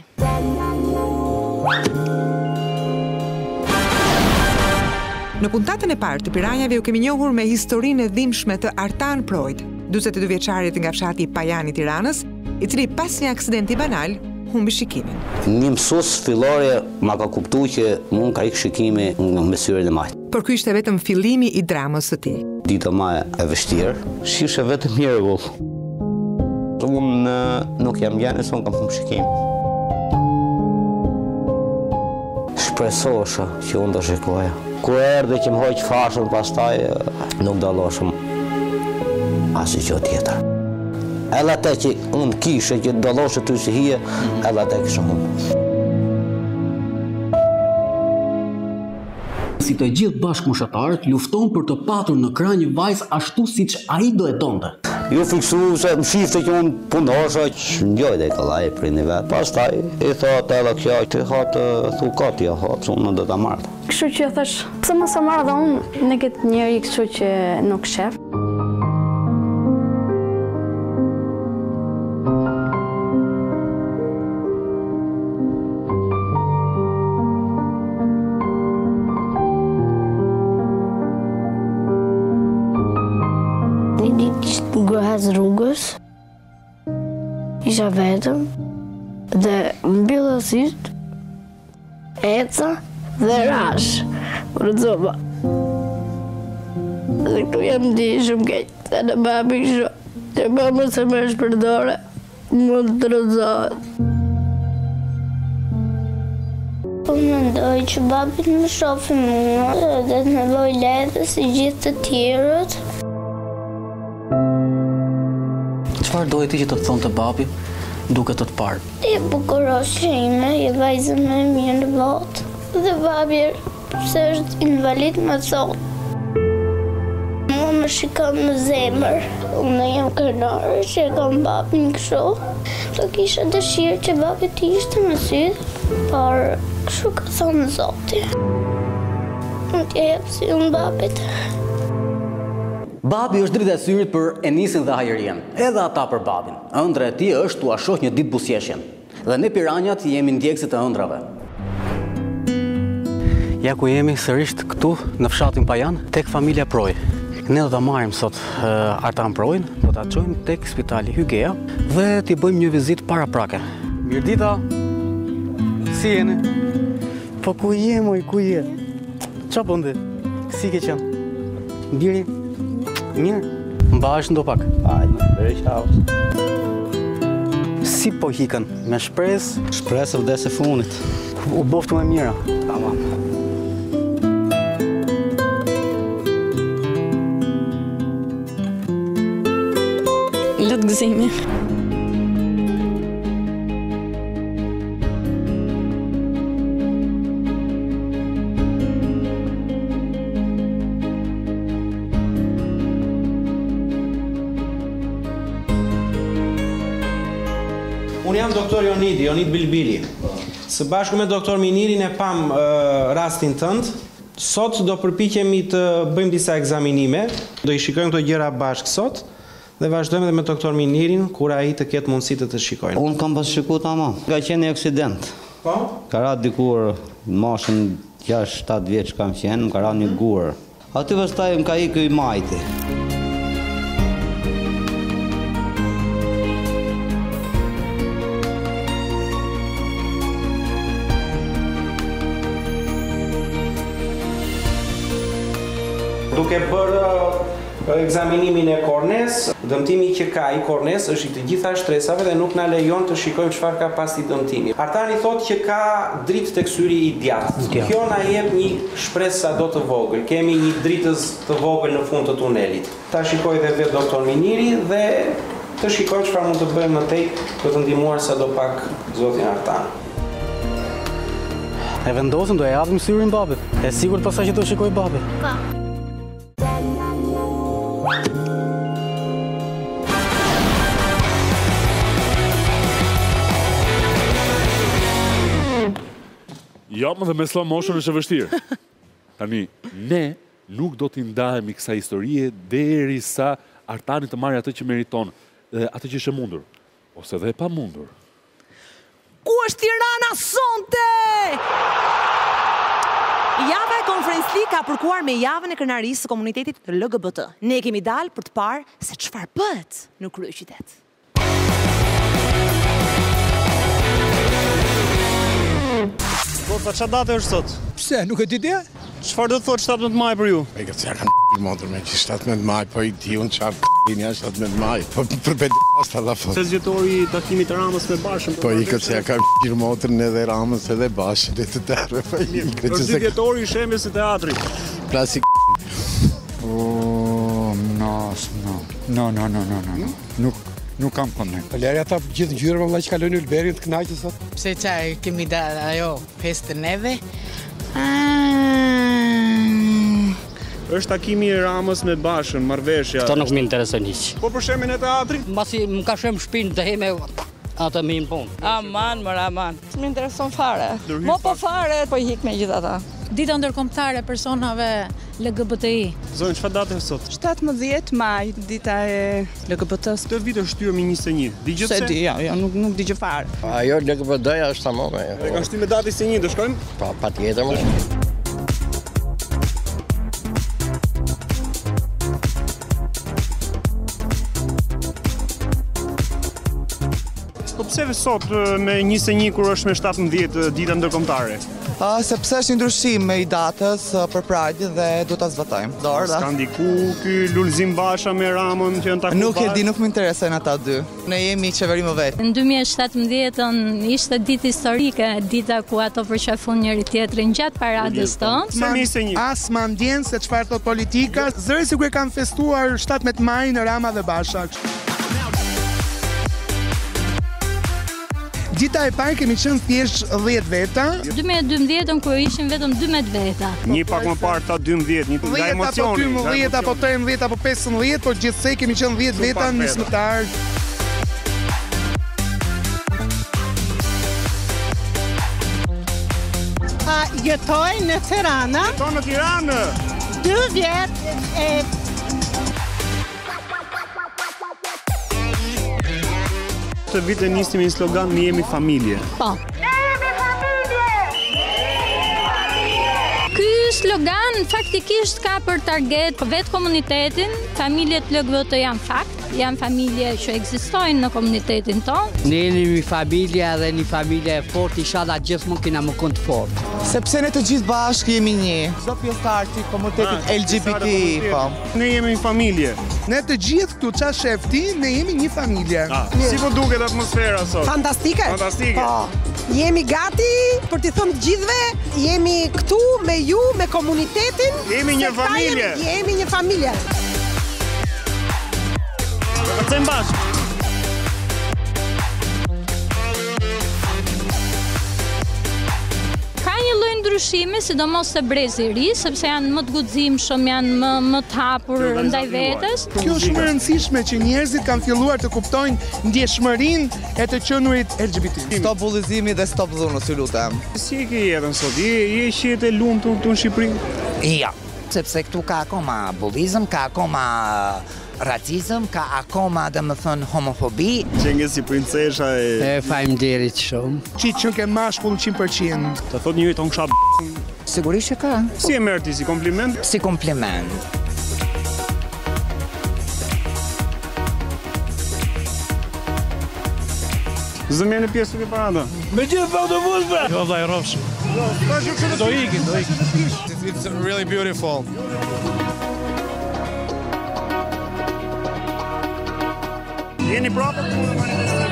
Në puntatën e parë të Piranjave u kemi njohur me historinë e dhimbshme të Artan Proid, 42 vjeçarit nga fshati Pajani i Tiranës, i cili pas një aksidenti banal humbi shikimin. Një mësues fillore ma ka kuptuar që mund ka ikë shikimi nga mesyren e majt. Por ky ishte vetëm fillimi i dramës së tij. Dita më e vështirë, shishe vetëm mirë vull. Unë nuk jam gjane se unë kam humbi shikimin. Shpresosha që unë do shikoja. Kur erdhe që më hoq fashën, pastaj nuk dalloshëm asnjë gjë tjetër. Edhe atë që unë kishe që dalloshë ty si hije, edhe atë kisha unë. Si të gjithë bashkëmoshatarët lufton për të patur në krah një vajzë ashtu siç ai do e donte. Ju fiksu se më shifte që unë punosha që njoj dhe i kalaj për një vetë. Pastaj i thot edhe kjo që hatë thukati ja hatë, unë do të marrë. Kështu që thash, pëse mos e marrë dhe unë në këtë njeri kështu që nuk shef. Grahas rrugës, isha vetëm dhe mbylla sytë, eca dhe rash, rëzoma. Dhe këtu jam di shumë keq, se në babi kështu, që mama se më shpërdore, mund të rëzohet. Po mendoj që babit më shofi mua dhe të nevoj lethe si gjithë të tjerët. Çfarë dojë ti që të thonë të babi duke të parë? Ti e bukurosh ime, je vajzën më e mirë në botë. Dhe babi pse është invalid më thotë. Mua më shikon në zemër. Unë jam krenare që e kam babin kështu. Do kisha dëshirë që babi ti ishte më sytë, por kështu ka thonë Zoti. Unë t'ja jep si unë babit. Babi është drita e syrit për Enisin dhe Hajrien, edhe ata për babin. Ëndra e tij është t'u shoh një ditë busjeshjen. Dhe ne Piranjat jemi ndjekësit e ëndrave. Ja ku jemi sërish këtu në fshatin Pajan, tek familja Proj. Ne do ta marrim sot Artan Projin, do ta çojmë tek Spitali Hygea dhe t'i bëjmë një vizitë paraprake. Mirdita. Si jeni? Po ku je moj, ku je? Çfarë po ndë? Si ke qenë? Biri? Mirë, mbahesh ndo pak. Hajde, bëj qaos. Si po hikën? Me shpresë? Shpresë vdes e funit. U boftu me mira. Tamam. Lutë gëzimi. Unë jam doktor Jonid Bilbili. Së bashku me doktor Minirin e pam rastin tënd. Sot do përpiqemi të bëjmë disa ekzaminime. Do i shikojmë këto gjëra bashkë sot dhe vazhdojmë edhe me doktor Minirin, kur ai të ketë mundësi të shikojnë. Unë kam pas shikuar tamam. Ka qenë një aksident. Po? Ka ra dikur moshën 6-7 vjeç kam qenë, më ka ra një gur. Aty pastaj më ka ikë i majti. Duke bërë ekzaminimin e kornes, dëmtimi që ka i kornes është i të gjitha shtresave dhe nuk na lejon të shikojmë çfarë ka pas i dëmtimi. Artani thotë që ka dritë tek syri i djathtë. Kjo na jep një shpresë sado të vogël. Kemi një dritës të vogël në fund të tunelit. Ta shikoj dhe vetë doktor Miniri dhe të shikojmë çfarë mund të bëjmë më tej për të ndihmuar sadopak zotin Artan. E vendosëm, do e japim syrin babit. E sigurt pastaj që do shikoj babit. Ka. Jo, më dhe me slow motion është e vështirë. Tani, ne nuk do t'i ndahemi kësa historie derisa Artani të marrë atë që meriton, atë që është e mundur, ose dhe e pa mundur. Ku është Tirana sonte? Java e Conference League ka përkuar me javën e krenarisë së komunitetit të LGBT. Ne kemi dalë për të parë se çfarë bëhet në kryeqytet. Po, sa date është sot? Pse, nuk e di dia? Çfarë do të thotë 17 maj për ju? E këtë se ja kanë motor me që 17 maj, po i ti unë qarë k***in ja 17 maj, po për p***as të la fot. Se zgjetori takimit të Ramës me Bashën. Po i këtë se ja kanë motorën edhe Ramës edhe Bashën, dhe të terve, po i këtë është zgjetori i shembjes së teatrit. Plasi Nuk kam konden. Leri ata gjithë ngjyrëve vëlla që kalojnë Ulberin të kënaqë sot. Pse çaj kemi dalë ajo festë neve? Është takimi i Ramës me Bashën, marrëveshja. Kto nuk më intereson hiç. Po për shembin e teatrit? Mbasi më ka shem shpinë të heme atë më punë. Aman, aman. S'më intereson fare. Mo po fare, po i hik me gjithë ata. Dita ndërkombëtare e personave LGBTI. Zonë, çfarë date është sot? 17 maj, dita e LGBT-s. Këtë vit është shtyr me 21. Digjo pse? Se di, jo, nuk digjo fare. Ajo LGBT-ja është tamam. E kanë shtyr me datë 21, do shkojmë? Po, patjetër më. Po pse sot me 21 kur është me 17 dita ndërkombëtare? Sepse është një ndryshim me i datës për Pride dhe do ta zbatojmë. Ska ndiku ky Lulzim Basha me Ramën që janë takuar? Nuk e di, nuk më interesojnë ata dy. Ne jemi qeveri më vetë. Në 2017 ishte ditë historike, dita ku ato përqafon njëri tjetrin gjatë paradës tonë. As ma ndjen se çfarë thot politika, zëri sikur e kanë festuar 17 maj në Rama dhe Basha. Dita e parë kemi qenë thjesht 10 veta. 2012 kur ishin vetëm 12 veta. Një pak më parë ta 12, nga emocioni. 12 apo 13 apo 15, por gjithsej kemi qenë 10 veta nismëtar. Jetoj në Tirana. Jetoj në Tiranë. 2 vjet e Këtë vit e nisni me një slogan "Ne jemi familje". Po. Ne jemi familje! Ky slogan faktikisht ka për target vetë komunitetin, familjet LGBT janë fakt, janë familje që ekzistojnë në komunitetin tonë. Ne jemi një familje dhe një familje e fortë, inshallah gjithmonë kena më kënd fort. Sepse ne të gjithë bashkë jemi një. Çdo pjesëtar i komunitetit LGBTI, po. Ne jemi një familje. Ne të gjithë këtu qa shef ti, ne jemi një familje. Si po duket atmosfera sot? Fantastike. Fantastike. Po. Jemi gati për t'i thënë të gjithëve, jemi këtu me ju, me komunitetin. Jemi një familje. Jemi një familje. Do të cem bashkë. Ndryshime, sidomos se brezi i ri, sepse janë më të guximshëm, janë më të hapur ndaj vetes. Kjo është shumë e rëndësishme që njerëzit kanë filluar të kuptojnë ndjeshmërinë e të qenurit LGBT. Stop bullizimi dhe stop dhunës, ju lutem. Si e ke jetën sot? Je qetë e lumtur këtu në Shqipëri? Ja, sepse këtu ka akoma bullizëm, ka akoma racizëm, ka akoma dhe më thënë homofobi. Qenge si princesha e... Faleminderit shumë. Qitë që ke mashkull 100%. Të thot njëri ton ksha Sigurisht që ka. Si e merr ti, si kompliment? Si kompliment. Zë merr në pjesë të parada. Me gjithë pa autobus, bre! Jo, vllai, rrofsh. Do ikin. It's really beautiful. Jeni prapë?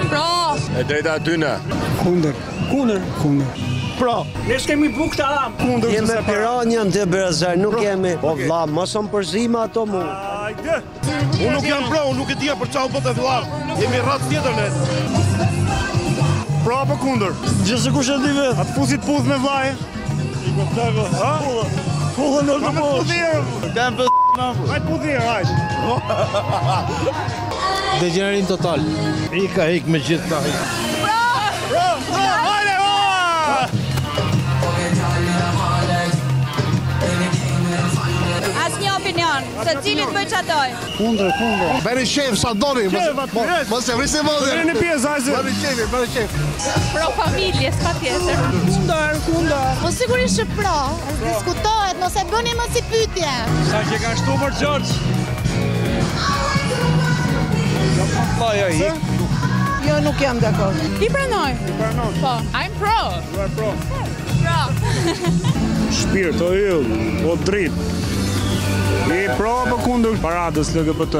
Pro! E drejta atyne. Kundër. Pra, ne s'kemi bukë të aram. Kundër. Jemi Piranjën të Berazar, nuk jemi. Po vlla, mos më përzima ato mu. Hajde. Unë nuk jam pro, unë nuk e dija për çau po të vlla. Jemi rrac tjetër ne. Pra apo kundër? Gjithse kush e di vet. Atë fusit puth me vllaje. Ha? Pullën në të mosh. Kam për Hajt pudhir, hajt. Degenerim total. Ik me gjithë ta. Hajde, Asnjë opinion, se cilit bëj çatoj. Kundër. Bëni shef sa doni. Mos e vrisi vëllë. Bëni në pjesë, hajde. Bëni shef. Pro familjes, patjetër. Kundër. Po sigurisht që pro, diskutohet, mos e bëni më si pyetje. Sa që ka shtu për George. Jo, nuk jam dakord. I pranoj. Po, I'm pro. You are pro. Pro. Shpirt, o yll, o drit. I pro apo kundër paradës LGBT?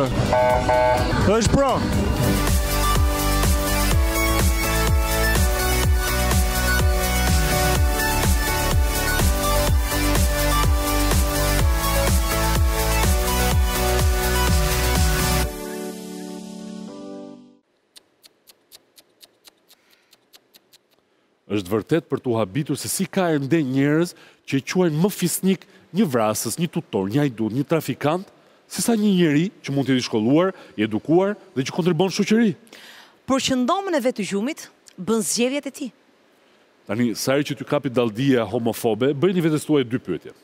Është pro. Është vërtet për t'u habitur se si ka ende njerëz që i quajnë më fisnik një vrasës, një tutor, një ajdut, një trafikant, se sa një njeri që mund të jetë i shkolluar, i edukuar dhe që kontribon shoqëri. Por që ndomën e vetë të gjumit, bën zgjedhjet e tij. Tani, sa herë që ty kapi dalldia homofobe, bëjni vetes tuaj dy pyetje.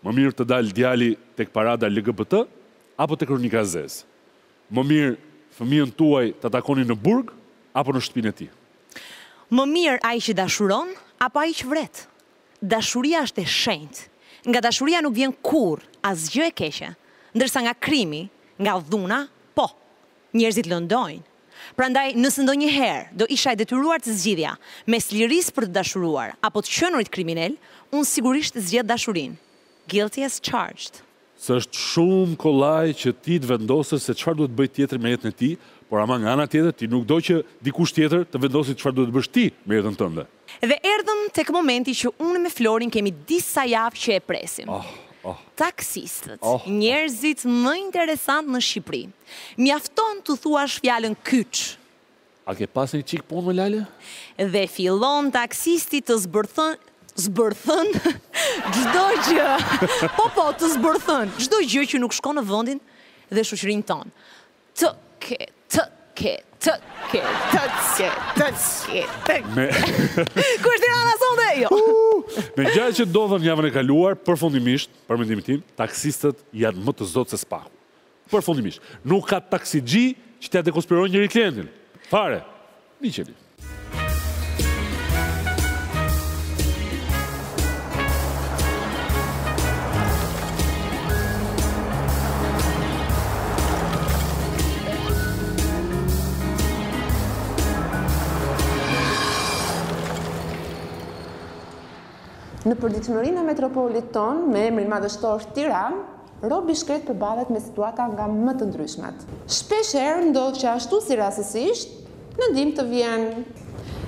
Më mirë të dalë djali tek parada LGBT apo tek kronika zez? Më mirë fëmijën tuaj ta takoni në burg apo në shtëpinë e tij? Më mirë ai që dashuron apo ai që vret? Dashuria është e shenjtë. Nga dashuria nuk vjen kurrë asgjë e keqe, ndërsa nga krimi, nga dhuna, po, njerëzit lëndojnë. Prandaj, nëse ndonjëherë do isha e detyruar të zgjidhja mes lirisë për të dashuruar apo të qenurit kriminal, unë sigurisht zgjedh dashurinë. Guilty as charged. Se është shumë kollaj që ti të vendosësh se çfarë duhet bëj tjetër me jetën e tij, por ama nga ana tjetër ti nuk do që dikush tjetër të vendosë çfarë duhet bësh ti me jetën tënde. Dhe erdhëm tek momenti që unë me Florin kemi disa javë që e presim. Taksistët, njerëzit më interesant në Shqipëri. Mjafton të thuash fjalën kyç. A ke pas një çik punë me Lale? Dhe fillon taksisti të zbërthën çdo gjë. Po, të zbërthën çdo gjë që nuk shkon në vendin dhe shoqërinë tonë. Ku është Tirana sonte? Jo. Me gjërat që ndodhen javën e kaluar, përfundimisht, për mendimin tim, taksistët janë më të zotë se spaku. Përfundimisht, nuk ka taksixhi që t'ia dekonspirojnë njëri klientin. Fare. Miqeni. Në përditshmërinë e metropolit tonë, me emrin madhështor Tiranë, robi shkret përballet me situata nga më të ndryshmet. Shpeshherë ndodh që ashtu si rastësisht, në ndim të vjen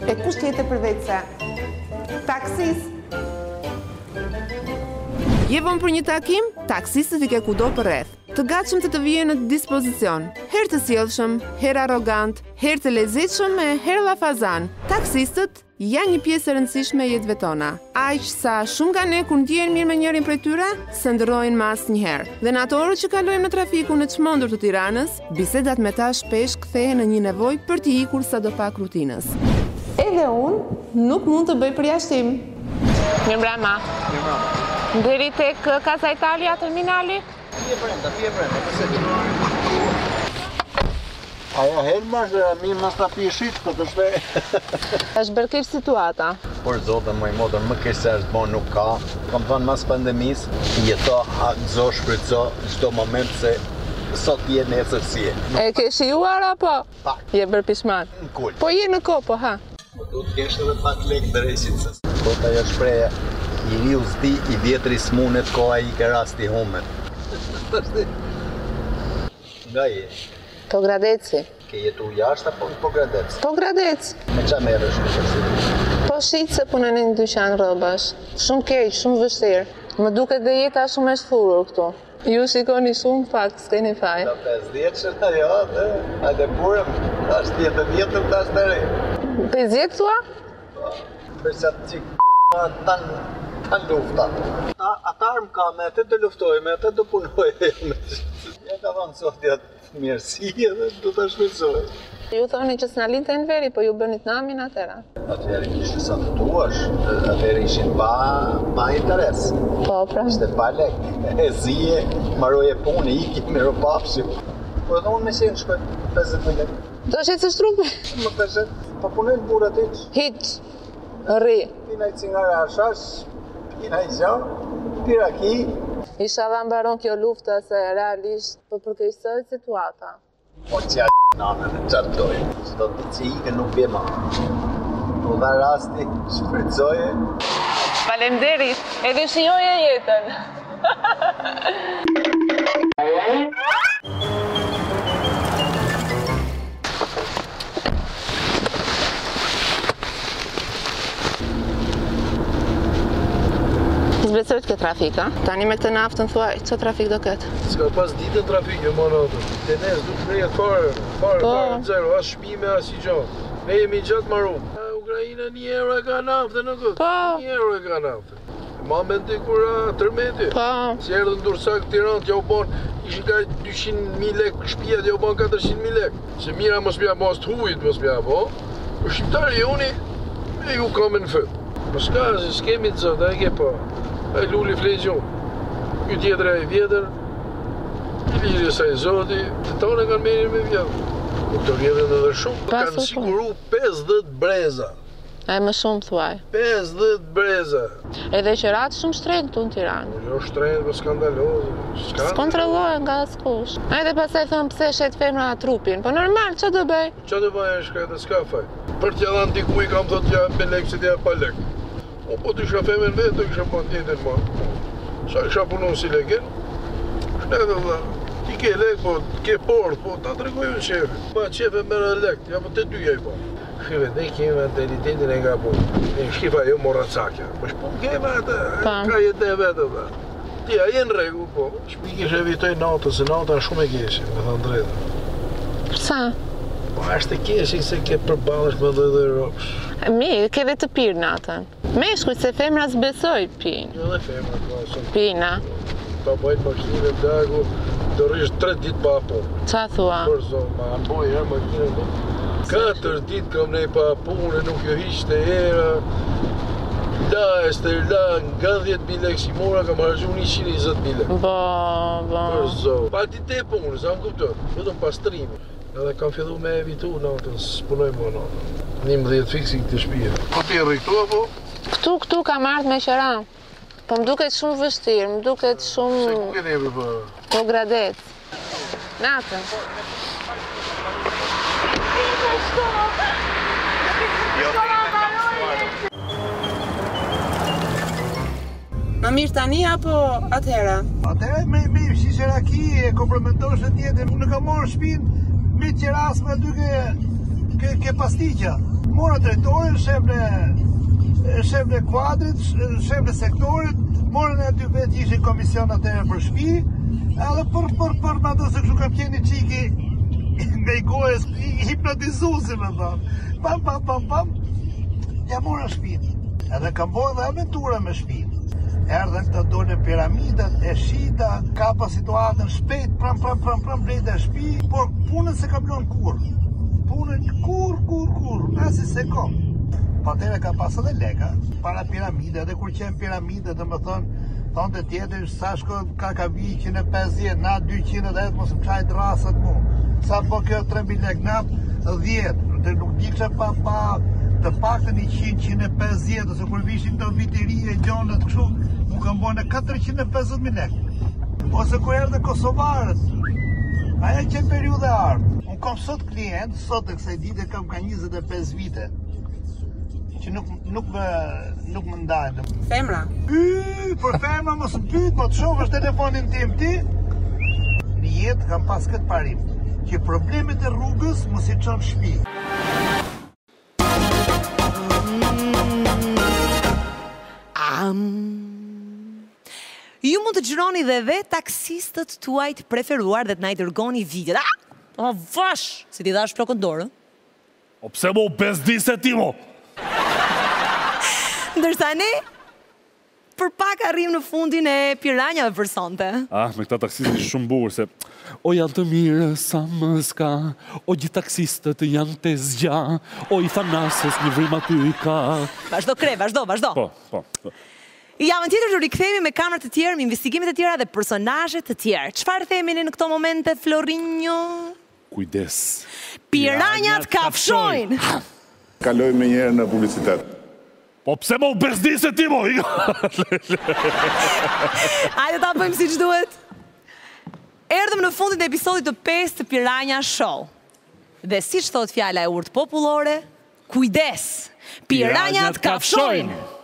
e kush tjetër përveç se taksis. Je vonë për një takim, taksistët i ke kudo për rreth. Të gatshëm të vijen në dispozicion, herë të sjellshëm, herë arrogant, herë të lezetshëm e herë llafazan. Taksistët janë një pjesë e rëndësishme e jetëve tona. Aq sa shumë nga ne kur ndjehen mirë me njërin prej tyre, se ndrojnë më asnjëherë. Dhe në ato orë që kalojmë në trafikun e çmendur të Tiranës, bisedat me ta shpesh kthehen në një nevojë për të ikur sadopak rutinës. Edhe unë nuk mund të bëj përjashtim. Mirëmbrëma. Deri tek Casa Italia terminali? Pije brenda, përse ti? Aja helma është mi mas ta pishit për të shpe. Është bërë keq situata. Por zotën më i motër, më keq se është bon nuk ka. Kam thonë mas pandemis, jeto, gëzo, shfrytëzo, çdo moment se sot je nesër si je. E ke shijuar apo? Pak. Je bërë pishman? Në kull. Po je në kopo, ha? Po du të kesh edhe pak lek drejqit se. Po të ajo shpreja, i riu zdi, i vjetri smunet, koha i ke rasti humet. Nga je? Po Gradeci. Ke jetu jashtë apo po Gradec? Po Gradec. Me qa merresh në shërësit? Po shqitë se punën në një dyqan rrobash. Shumë keq, shumë vështirë. Më duket dhe jeta shumë e shthurur këtu. Ju shikoni shumë pak, s'keni faj. Da 50 që të jo, hajde burëm, është jetë vjetëm të ashtë të re. 50 thua? Për që atë qikë tanë lufta. Ata armë ka me atë të luftoj, me atë të punoj. Ja ka thonë sot jatë mirësi edhe du të shpesoj. Ju thoni që s'na linte në veri, po ju bënit namin atëra. Atëherë ishte sa të tuash, atëherë ishin pa interes. Po, pra. Ishte pa lek, e zije, maroje punë, iki me ropapshim. Po edhe unë me qenë shkoj 50.000 lek. Do shetë së shtrupi? Më peshet, pa punojnë burat hiq. Hiq, rri. Pina i cingare ashash, pina i gjo, piraki. Isha dha mbaron kjo lufta se realisht po përkeqësohet situata. Po që nanën e qartoj, që do të që ike nuk bje ma. Po dha rasti, shfrytëzoje. Faleminderit, edhe shijoje jetën. Zbesoj të këtë trafik, a? Tani me këtë naftën thuaj, që trafik do këtë? S'ka pas ditë në trafik, jo ma natën. Të nes, du të brejet farë, zero, as shpime, as i gjatë. Ne jemi gjatë maru. Ukrajina €1 e ka naftën në këtë. €1 e ka naftën. Ma me në të kura tërmeti. Si erdhën Dursak, Tiranë, t'ja u bon, ishin ka 200.000 lek, shpia t'ja u bon 400.000 lek. Se mira mos pja, mos t'hujit mos pja, po. Për shqiptari joni, e ju kamen në fët. Po s'ka, se s'kemi të zot, a e ke pa. A i lulli flegjon. Kjo tjetër e i vjetër, i liri sa i zoti, të tonë kanë merin me vjetë. Po të vjetën edhe shumë, kanë siguru 50 breza. E më shumë thuaj. 50 breza. Edhe qëratë shumë shtrejnë këtu në Tiranë. Jo shtrejnë, për skandalozë. S'kontrollohen nga askush. Edhe pasaj thonë pse shet femra trupin. Po normal, që do bëj? Që do bëj e shkajtë, s'ka faj. Për t'ja dhanë dikuj kam thot t'ja me lek se t'ja pa lek. Po të isha femen vetë, të isha pa tjetën ma. Sa isha punu si leken, shnete dhe, ti ke lek, po ke port, po ta të regojnë qefe. Pa qefe mërë lek, ja po të dyja i po. Shqive, ne kemi mentalitetin e nga po. Ne shqiva jo mora cakja. Po shpun keme atë, ka jetë e vetë dhe. Ti a jenë regu, po. Shpi kishe evitoj natën, se natën shumë e kesin, me thënë drejtë. Përsa? Po ashtë e kesin se ke përbalesh me dhe ropsh. Mirë, ke dhe të pirë natën. Meshkuj, se femra s'besoj pinë. Jo dhe femra, ka pina. Pa bajt makinë e dagu, do rrisht 3 ditë pa punë. Qa thua? Për zonë, ma amboj e makinë e do. 4 ditë kam nej pa punë, nuk jo hiqte era. La, la, nga 10.000 lek si mora, kam hargju 120.000 lek. Për zonë. Pa ditë e punë, sa më kuptoj, vetëm pastrimi. Edhe kam fillu me evitu natën, s'punoj më natën. 11 fiksi këtë shpije. Po ti e rritu apo? Këtu kam ardhë me qëra. Po më duket shumë vështirë, më duket shumë... Se ku ke neve për? Po Gradec. Natën. Më mirë tani apo atëhera? Atëhera me shisheraki e komplementosh e tjetër. Unë kam morë shpinë me qeras me duke ke pastikja. Mora drejtorin, shef në kuadrit, shef në sektorit, morën e aty vetë ishin komision atëherë për shpi, edhe për në do se kështu kam qeni qiki nga i gojës, hipnotizuzi me thonë. Pam, ja mora shpinë. Edhe kam bojë dhe aventura me shpinë. Erdhen të dole piramidat, e shita, kapa situatën shpejt, pram, blejt e shpi, por punën se kam lënë kur. Punën kur, asi se kom. Patere ka pas edhe leka, para piramide, dhe kur qenë piramide, dhe më thonë të tjetër, sa shko ka vi 150, na 210, mos më qajt rasat mu. sa po kjo 3.000 lek nat, 10, dhe nuk dikshe pa të paktën 100-150, ose kur vishin të viterie, gjonët kështu, nuk kam bone 450.000 lek. Ose kur erdhe Kosovarët, aja që periudhe ardhë. Unë kam sot klient, sot e kësaj dite kam ka 25 vite, që nuk më ndajnë. Femra? Për femra mos më pyet, po të shohësh telefonin tim ti. Në jetë kam pas këtë parim, që problemet e rrugës mos i çon shtëpi. Ju mund të gjironi dhe taksistët tuaj të preferuar dhe të na i dërgoni videot. Vash! Si ti dhash flokën dorë? O pse mo bezdise ti mo? Ndërsa ne, për pak arrim në fundin e piranjave për sonte. Me këta taksistë shumë bukur se o janë të mirë sa më s'ka, o gjithë taksistët janë të zgja, o i Thanasës një vrim aty i ka. Vazhdo kre, vazhdo. Po. Javën tjetër të rikthehemi me kamrat të tjerë, me investigimet të tjera dhe personazhe të tjerë. Çfarë themi në këto momente, Florinjo? Kujdes. Piranjat kafshojnë. Kalojmë me njerë në publicitet. Po pse mo bezdise ti mo? Hajde ta bëjmë siç duhet. Erdhëm në fundin e episodit të 5 të Piranja Show. Dhe siç thot fjala e urtë popullore, kujdes. Piranjat kafshojnë.